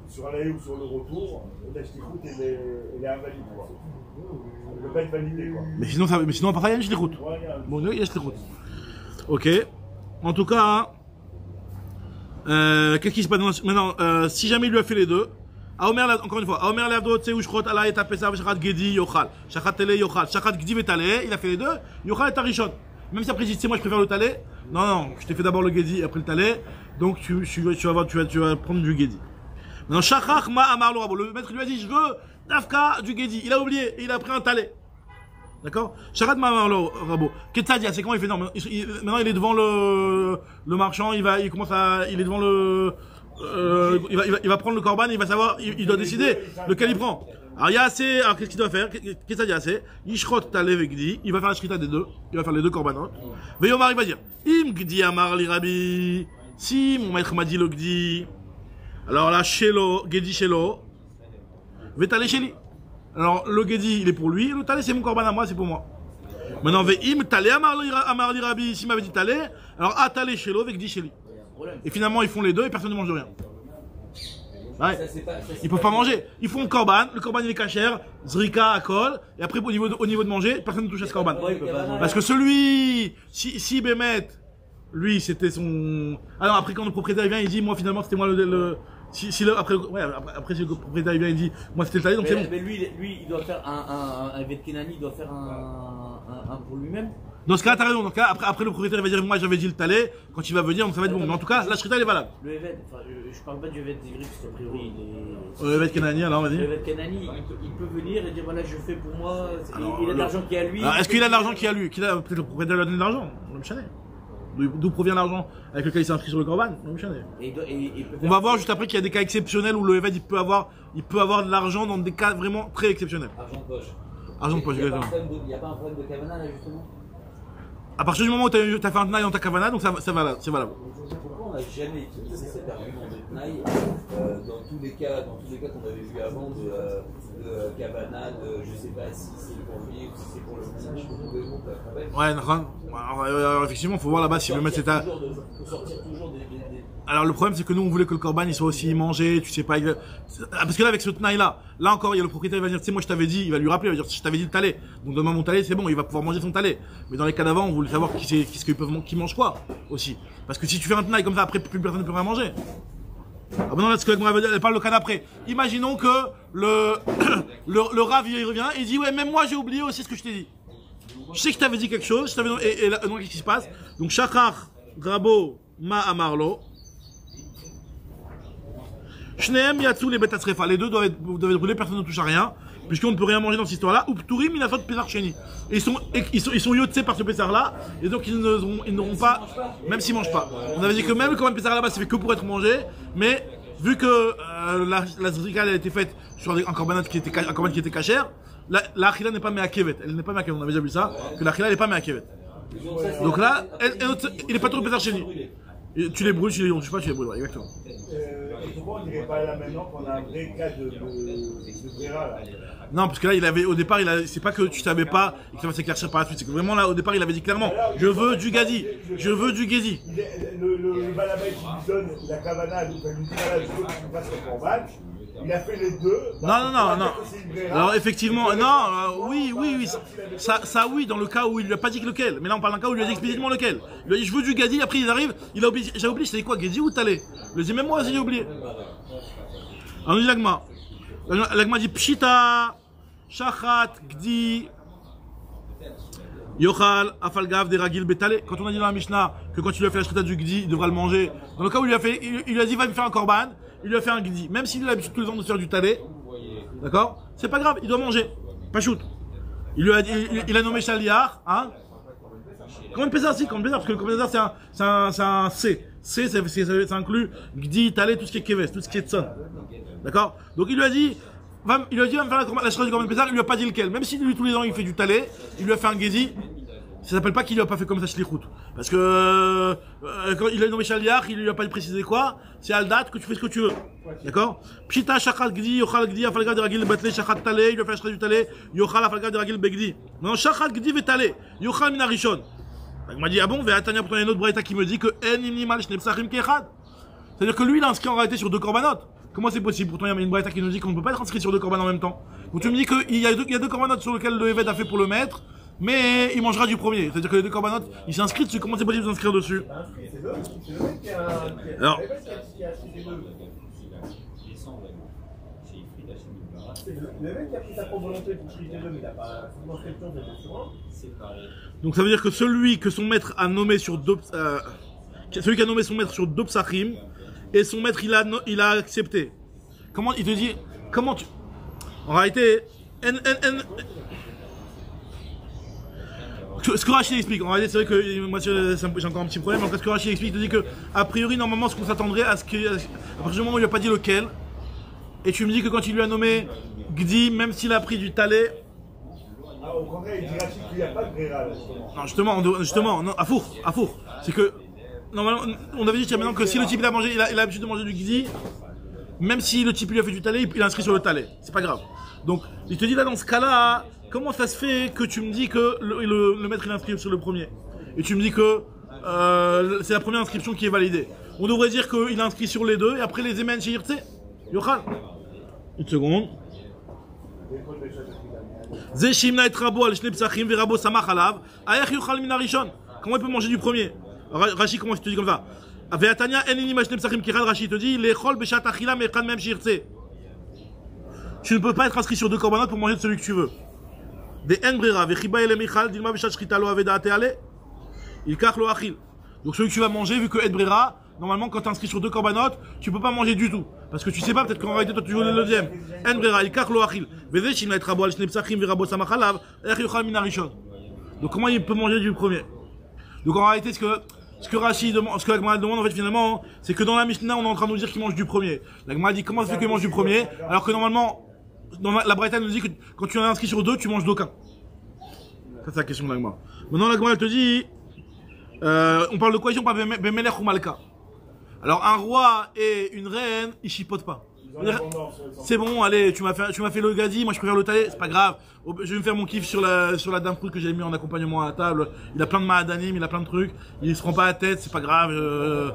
sur l'aller ou sur le retour, la shlichut elle est invalide. Elle ne peut pas être validée. Mais sinon, à part ça, il y a une shlichut. Bon, il y a une shlichut. Ok. En tout cas, qu'est-ce qui se passe maintenant? Si jamais il lui a fait les deux. Encore une fois, Aomer Leavdo, Tse Ushchot, Allah et Tapesa, Shachat Gedi, Yochal, Shachat Tele, Yochal, Shachat Gdi et Talé, il a fait les deux, Yochal et Tarishon. Même si après il dit, moi je préfère le Talé, non, je t'ai fait d'abord le Gedi et après le Talé, donc tu vas prendre du Gedi. Maintenant, Shachach Ma Amar Lo Rabo, le maître lui a dit, je veux Dafka du Gedi, il a oublié et il a pris un Talé. D'accord? Shachat Ma Amar Lo Rabo, Ketzadia, c'est comment il fait? Non, maintenant il est devant le marchand, il est devant le. Il va prendre le korban, il va savoir, il doit décider lequel il prend. Alors il y a assez, alors qu'est-ce qu'il doit faire? Qu'est-ce que ça dit assez? Yishrot Talé Gdi, il va faire la shrita des deux, il va faire les deux korbanot. Veyomar, il va dire, Im Gdi Amar li Rabbi, si mon maître m'a dit le Gdi, alors là, Shelo, Gedi Shelo, Vetalé Sheli. Alors le Gedi, il est pour lui, le Talé c'est mon korban à moi, c'est pour moi. Maintenant, Veim Talé Amar li Rabbi, s'il m'avait dit Talé, alors Talé Shelo, Gdi Sheli. Et finalement, ils font les deux et personne ne mange de rien. Ouais. Ils peuvent pas manger. Ils font le korban il est cachère, zrika, akol, et après au niveau de manger, personne ne touche à ce korban. Parce que celui, si Bémet, lui c'était son. Alors après quand le propriétaire vient, il dit moi finalement c'était moi si si après si le propriétaire vient, il dit moi c'était le taillé donc c'est bon. Mais lui il doit faire un Eved Kenani, il doit faire un pour lui-même. Dans ce cas, t'as raison. Dans ce cas, après le propriétaire va dire moi j'avais dit le talé, quand il va venir, donc ça va être bon. Mais en tout cas, la shrita elle est valable. Le Eved, enfin je parle pas du Eved d'Ivry parce qu'a priori il est. Le Eved Kenani, alors vas-y. Le Eved Kenani, il peut venir et dire voilà je fais pour moi, il a de l'argent qui est à lui. Alors, est-ce qu'il a de l'argent qui est à lui? Peut-être le propriétaire lui a donné de l'argent, on me chanait. D'où provient l'argent avec lequel il s'est inscrit sur le korban? On me chanait. On va voir juste après qu'il y a des cas exceptionnels où le Eved il peut avoir de l'argent dans des cas vraiment très exceptionnels. Argent de poche. Argent de poche, exactement. Il n'y a pas un problème de Kavana là justement? À partir du moment où tu as fait un tnaï dans ta kavana, donc c'est valable. Pourquoi on n'a jamais utilisé cet argument de tnaï dans tous les cas qu'on avait vu avant de kavana, de je sais pas si c'est pour lui ou si c'est pour le message. Ouais, alors, effectivement, il faut voir là-bas si le maître c'est à. Alors le problème c'est que nous on voulait que le korban il soit aussi mangé, tu sais pas parce que là avec ce tnaï là encore il y a le propriétaire il va dire tu sais moi je t'avais dit, il va lui rappeler, il va dire je t'avais dit le talé, donc donne-moi mon talé, c'est bon, il va pouvoir manger son talé. Mais dans les cas d'avant on voulait savoir qui mange quoi aussi, parce que si tu fais un tnaï comme ça après plus personne ne peut rien manger. Ah ben non là ce que elle parle le cas d'après. Imaginons que le Rav il revient et il dit ouais même moi j'ai oublié aussi ce que je t'ai dit. Je sais que je t'avais dit quelque chose, et là, donc qu'est-ce qui se passe? Donc Shachar Grabo Ma Amarlo. Shneem Yatsou les bêtes à les deux doivent être brûlés, personne ne touche à rien, puisqu'on ne peut rien manger dans cette histoire-là. Ou Pturim, il a fait de Pesar Sheni. Ils sont yotsés par ce Pesar-là, et donc ils n'auront pas, même s'ils mangent pas. On avait dit que même le Korban Pesar là-bas, c'est fait que pour être mangé, mais vu que la zrika a été faite sur un korban qui était cachère, la achila n'est pas me'akevet. Elle n'est pas me'akevet, on avait déjà vu ça, que la achila n'est pas me'akevet. Donc là, il n'est pas trop Pesar Sheni. Tu les brûles, tu les brûles, exactement. Pourquoi on dirait pas là maintenant qu'on a un vrai cas de Brera là? Non, parce que là, au départ, c'est pas que tu savais pas et que ça va s'éclaircir par la suite. C'est que vraiment là, au départ, il avait dit clairement je veux du Gazi, je veux du Gazi. Le balabait qui lui donne la kavana, donc il lui dit voilà, je veux que tu fasses le korban. Il a fait les deux. Non. Alors effectivement, non, oui. Ça oui, dans le cas où il lui a pas dit lequel. Mais là on parle d'un cas où il lui a dit explicitement lequel. Il lui a dit je veux du Gadi, après il arrive, il a oublié, j'ai oublié, c'était quoi, Gadi ou Talé? Il lui a dit même moi aussi j'ai oublié. Alors nous dit l'agma. L'agma dit Pshita, Shachat, Gdi, Yochal, Afalgav, Deragil, Betale. Quand on a dit dans la Mishnah que quand il lui a fait la shrita du Gdi, il devra le manger. Dans le cas où il lui a dit va me faire un korban. Il lui a fait un gdi, même s'il a l'habitude tous les ans de se faire du talé, d'accord? C'est pas grave, il doit manger, pas shoot. Il a nommé Shaliar, hein? Comment on peut ça, parce que le Pesar c'est un C. C, ça inclut gdi, talé, tout ce qui est keves, tout ce qui est tson. D'accord? Donc il lui a dit, va me faire la shrita du Korban Pesar, il lui a pas dit lequel. Même si lui tous les ans il fait du talé, il lui a fait un gedi. Ça s'appelle pas qu'il lui a pas fait comme ça shlichut. Parce que quand il a nommé Shaliach, il lui a pas précisé quoi. C'est à la date que tu fais ce que tu veux. D'accord? Pshita shachat gdi, yochal gdi, afalga de ragil batlé, shachat talé, il lui a fait la shrita du talé, yochal afalga de ragil begdi. Maintenant shachat gdi ve talé, yochal min arishon. Il m'a dit ah bon, ve'atania pourtant il y a une autre braïta qui me dit que en inimal shnei psachim kechad. C'est-à-dire que lui il a inscrit en réalité sur deux korbanot. Comment c'est possible? Pourtant il y a une braïta qui nous dit qu'on ne peut pas être inscrit sur deux korbanot en même temps. Donc tu me dis qu'il y a deux korbanot sur lesquels le Eved a fait pour le maître. Mais il mangera du premier, c'est-à-dire que les deux corbanotes, il s'inscrit dessus, comment c'est possible de s'inscrire dessus? Alors, le mec qui a pris sa propre volonté pour tricher deux, mais il n'a pas d'inscription d'être donc ça veut dire que celui que son maître a nommé sur deux, celui qui a nommé son maître sur deux psachim, et son maître il a accepté. Comment il te dit, comment tu, en réalité, ce que Rachid explique, en réalité c'est vrai que moi j'ai encore un petit problème, mais ce que Rachid explique, il te dit que a priori normalement ce qu'on s'attendrait à ce que, à partir du moment où il lui a pas dit lequel, et tu me dis que quand il lui a nommé Gdi, même s'il a pris du talé, au contraire il dit Rachid qu'il n'y a pas de Brera là. Non justement, non, à four, c'est que normalement on avait dit jusqu'à maintenant que si le type il a l'habitude de manger du Gdi, même si le type lui a fait du talé, il est inscrit sur le talé, c'est pas grave. Donc il te dit là dans ce cas-là, comment ça se fait que tu me dis que le maître il inscrit sur le premier? Et tu me dis que c'est la première inscription qui est validée. On devrait dire qu'il a inscrit sur les deux et après les émènes chez Irtse. Yochal. Une seconde. Ze shimna et rabo al shnei psachim ve rabo samach alav. Ayach yochal min harishon. Comment il peut manger du premier? Rashi, comment je te dis comme ça? Ve'atanya en ini mashne psachim kichad. Rashi te dit lechol beshat achila mechad mem shirtze. Tu ne peux pas être inscrit sur deux korbanot pour manger de celui que tu veux. Des en brera vechiba ele michal dilma beshat shrita lo avedate ale. Il kach lo achil. Donc celui que tu vas manger, vu que et brera, normalement quand tu es inscrit sur deux korbanot, tu peux pas manger du tout. Parce que tu sais pas, peut-être qu'en réalité toi tu joues le deuxième. En brera il kach lo achil. Veze shimna et rabo al shnei psachim ve rabo samach alav. Ayach yochal min harishon. Donc comment il peut manger du premier? Donc en réalité, ce que Rashi demande, ce que la Gemara demande en fait finalement, c'est que dans la Mishnah, on est en train de nous dire qu'il mange du premier. La Gemara dit comment ça fait qu'il mange du premier, alors que normalement, dans la Braïta nous dit que quand tu en es inscrit sur deux, tu manges d'aucun. Ça c'est la question de la Gemara. Maintenant la Gemara elle te dit, on parle de quoi ici? On parle de Bemelech ou Malka. Alors un roi et une reine, ils chipotent pas. C'est bon, allez, tu m'as fait le gazi, moi je préfère le tailler, c'est pas grave. Je vais me faire mon kiff sur la dame fruit que j'ai mis en accompagnement à la table. Il a plein de mahadanim, il a plein de trucs. Il se rend pas la tête, c'est pas grave. Le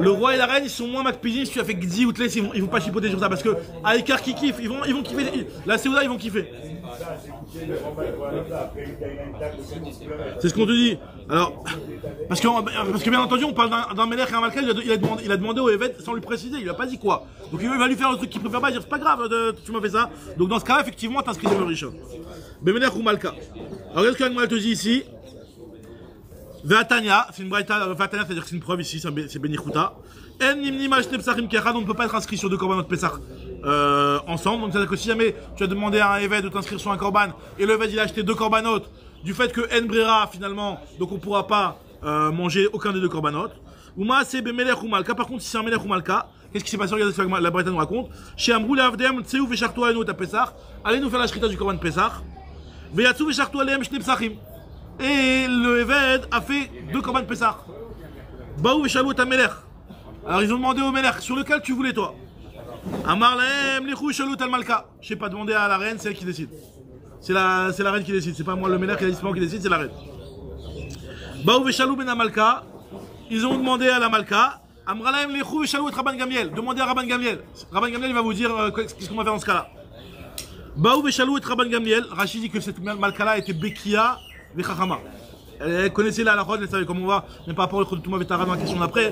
roi et la reine, ils sont moins macpidis. Si tu as fait gzi ou tles, ils vont pas chipoter sur ça parce que à Icar qui kiffe, ils vont kiffer. La Séouda, ils vont kiffer. C'est ce qu'on te dit. Alors, parce que bien entendu, on parle d'un Melech et un Malka, il a demandé au évêque sans lui préciser, il a pas dit quoi. Donc il va lui faire le truc qu'il préfère pas, dire c'est pas grave, tu m'as fait ça. Donc dans ce cas-là, effectivement, t'inscris dans le Rishon. Bemelech ou Malka. Alors qu'est-ce que l'Agma te dit ici? Ve'atanya, c'est une braïta, Ve'atanya, c'est-à-dire que c'est une preuve ici, c'est Benichuta. En nimni ma'ashne psachim kechad, on ne peut pas être inscrit sur deux korbanot Pesach ensemble. Donc c'est-à-dire que si jamais tu as demandé à un évêque de t'inscrire sur un korban et le évêque il a acheté deux korbanot, du fait que en brera finalement, donc on pourra pas manger aucun des deux korbanot. Ou ma c'est bemelech ou malka. Par contre, si c'est un melech ou malka, qu'est-ce qui s'est passé? Regardez ce que la braïta nous raconte. Chez Amrou le'avdem tseu ve'shartu alenu ta Pesach. Allez nous faire la shrita du korban Pesach. Ve'yatsu ve'shartu alehem shnei psachim. Et le évêque a fait deux korban Pesach. Baou ve'shalu ta melech. Alors ils ont demandé au melech sur lequel tu voulais toi. Amar lahem lechou shalut al malka. Je sais pas, demander à la reine, c'est elle qui décide. C'est la reine qui décide, c'est pas moi le melech qui décide, c'est la reine. Baou ve'shalu ben malka. Ils ont demandé à la malka. Amar lahem lechou ve'shalu et Rabban Gamliel. Demandez à Rabban Gamliel. Rabban Gamliel il va vous dire qu'est-ce qu'on va faire dans ce cas-là. Baou ve'shalu et Rabban Gamliel. Rachid dit que cette malka là était Bekia ve'chachama. Elle connaissait la halachot, elle savait comment on va, mais par rapport au Touma Vetara dans la question d'après,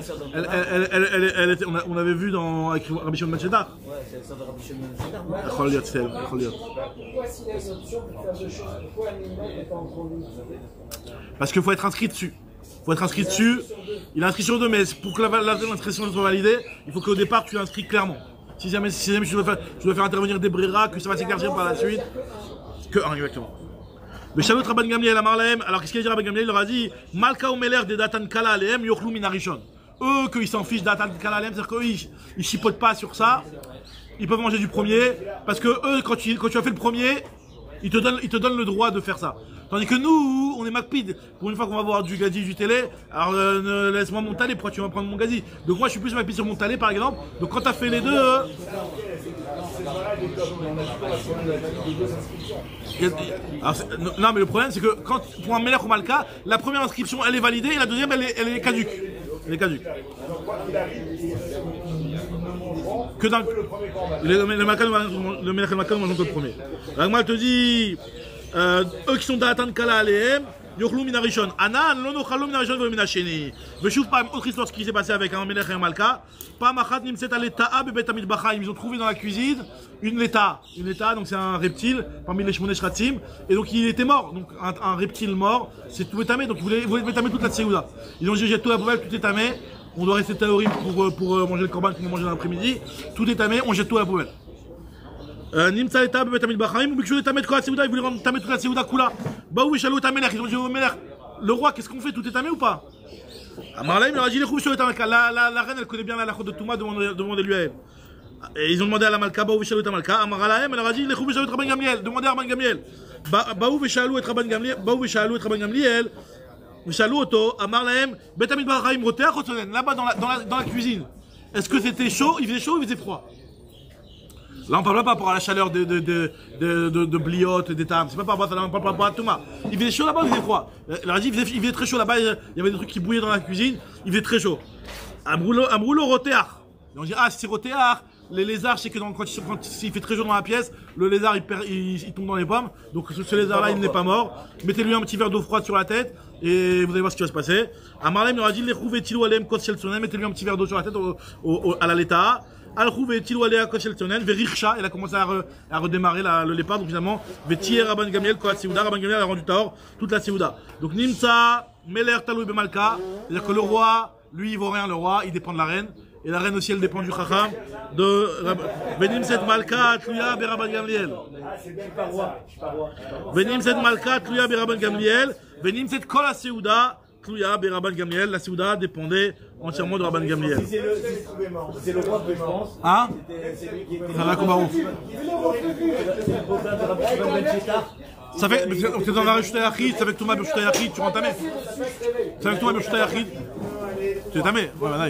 on avait vu avec Rabbi Shimon ben Cheddar. Ouais, c'est ça de Rabbi Shimon ben Cheddar. Pourquoi s'il a une option pour faire deux choses, pourquoi un minimum n'est pas entendu? Parce qu'il faut être inscrit dessus. Il est inscrit sur deux, mais pour que l'inscription soit validée, il faut qu'au départ tu l'inscris clairement. Si jamais tu dois faire intervenir des brera, que ça va s'écarter par la suite, que un exactement. Mais Shalut Rabban Gamliel Amar lahem, alors qu'est-ce qu'il a dit Rabban Gamliel? Il leur a dit Malka ou Meler de Datan Kala alehem yochlu min harishon. Eux, qu'ils s'en fichent Datan Kala alehem, c'est-à-dire qu'eux, ils chipotent pas sur ça, ils peuvent manger du premier, parce que eux, quand tu as fait le premier, ils te donnent le droit de faire ça. Tandis que nous, on est macpid. Pour une fois qu'on va voir du gazi, du télé, alors laisse-moi mon talé, pourquoi tu vas prendre mon gazi? Donc moi, je suis plus macpid sur mon talé, par exemple. Donc quand tu as fait les deux. Non mais le problème c'est que quand pour un Melech ou Malka, la première inscription elle est validée et la deuxième elle est caduque. Que dans le Melech et Malka nous mangeons que le premier. L'Agma te dit eux qui sont d'Atan Kala Alehem Yochlu min harishon. Anan lo nochalo min harishon ve min hasheni. Veshuv pam, autre histoire ce qui s'est passé avec un Melech et un Malka. Pam achat nimset al leta'a bebet hamidbachaim. Ils ont trouvé dans la cuisine une leta'a. Une leta'a, donc c'est un reptile parmi les shmoneh shratzim. Et donc il était mort. Donc un reptile mort, c'est tout étamé. Donc ils voulaient étamer toute la tseouda. Ils ont dit jette tout à la poubelle, tout étamé. On doit rester théorie pour manger le korban qu'on manger dans l'après-midi. Tout étamé, on jette tout à la poubelle. Nimsa leta'a bebet hamidbachaim. Ou bikshou étamé de quoi la tseouda, ils voulaient rendre étamé toute la tseouda kula. Bah oui, Shalou et Melech, ils ont dit au Melech, le roi, qu'est-ce qu'on fait? Tout est tamé ou pas? Amarlaim, il a dit les roues sur les tamalka. La reine, elle connaît bien la de Touma, demandez-lui à elle. Et ils ont demandé à la Malka, Baou Shalou et Tamalka. Amarlaim, elle a dit les roues sur les Rabban Gamliel, demandez à Rabban Gamliel. Baou Shalou et Rabban Gamliel, Baou Shalou et Rabban Gamliel. Shalou Oto, Amarlaim, Betamid Barachaim, Rotea Chotonen, là-bas dans la cuisine. Est-ce que c'était chaud? Il faisait chaud ou il faisait froid? Là, on parle pas par rapport à la chaleur de bliotes, d'étames. C'est pas par rapport à Touma. Il faisait chaud là-bas ou il faisait froid? Il faisait très chaud là-bas. Il y avait des trucs qui bouillaient dans la cuisine. Il faisait très chaud. Amroulo roteach. Et on dit, ah, sirotéar, les lézards, c'est que quand il fait très chaud dans la pièce, le lézard il tombe dans les pommes. Donc ce lézard-là, il n'est pas mort. Mettez-lui un petit verre d'eau froide sur la tête et vous allez voir ce qui va se passer. À Marlem, il aura dit, mettez-lui un petit verre d'eau sur la tête à la leta. Elle a commencé à redémarrer le léopard. Donc finalement, Rabban Gamliel, Rabban Gamliel a rendu tort toute la Séouda. Donc Nimsa, Meler Talou Bemalka, c'est-à-dire que le roi, lui, il vaut rien, le roi, il dépend de la reine. Et la reine aussi, elle dépend du Chacham. Venim Set Malka, Tluya Berabban Gamliel. Venim Set Malka, Tluya Berabban Gamliel. Venim Set Kol Séouda, Tluya Berabban Gamliel. La Séouda dépendait entièrement de Rabban Gamliel. C'est le roi de France. Hein? C'est lui qui était. Ça fait, c'est dans la Rishta Yachid, c'est avec Touma Birshta Yachid, tu rentres ta mère. C'est avec Touma Birshta Yachid. Tu es ta mère. Ouais, voilà.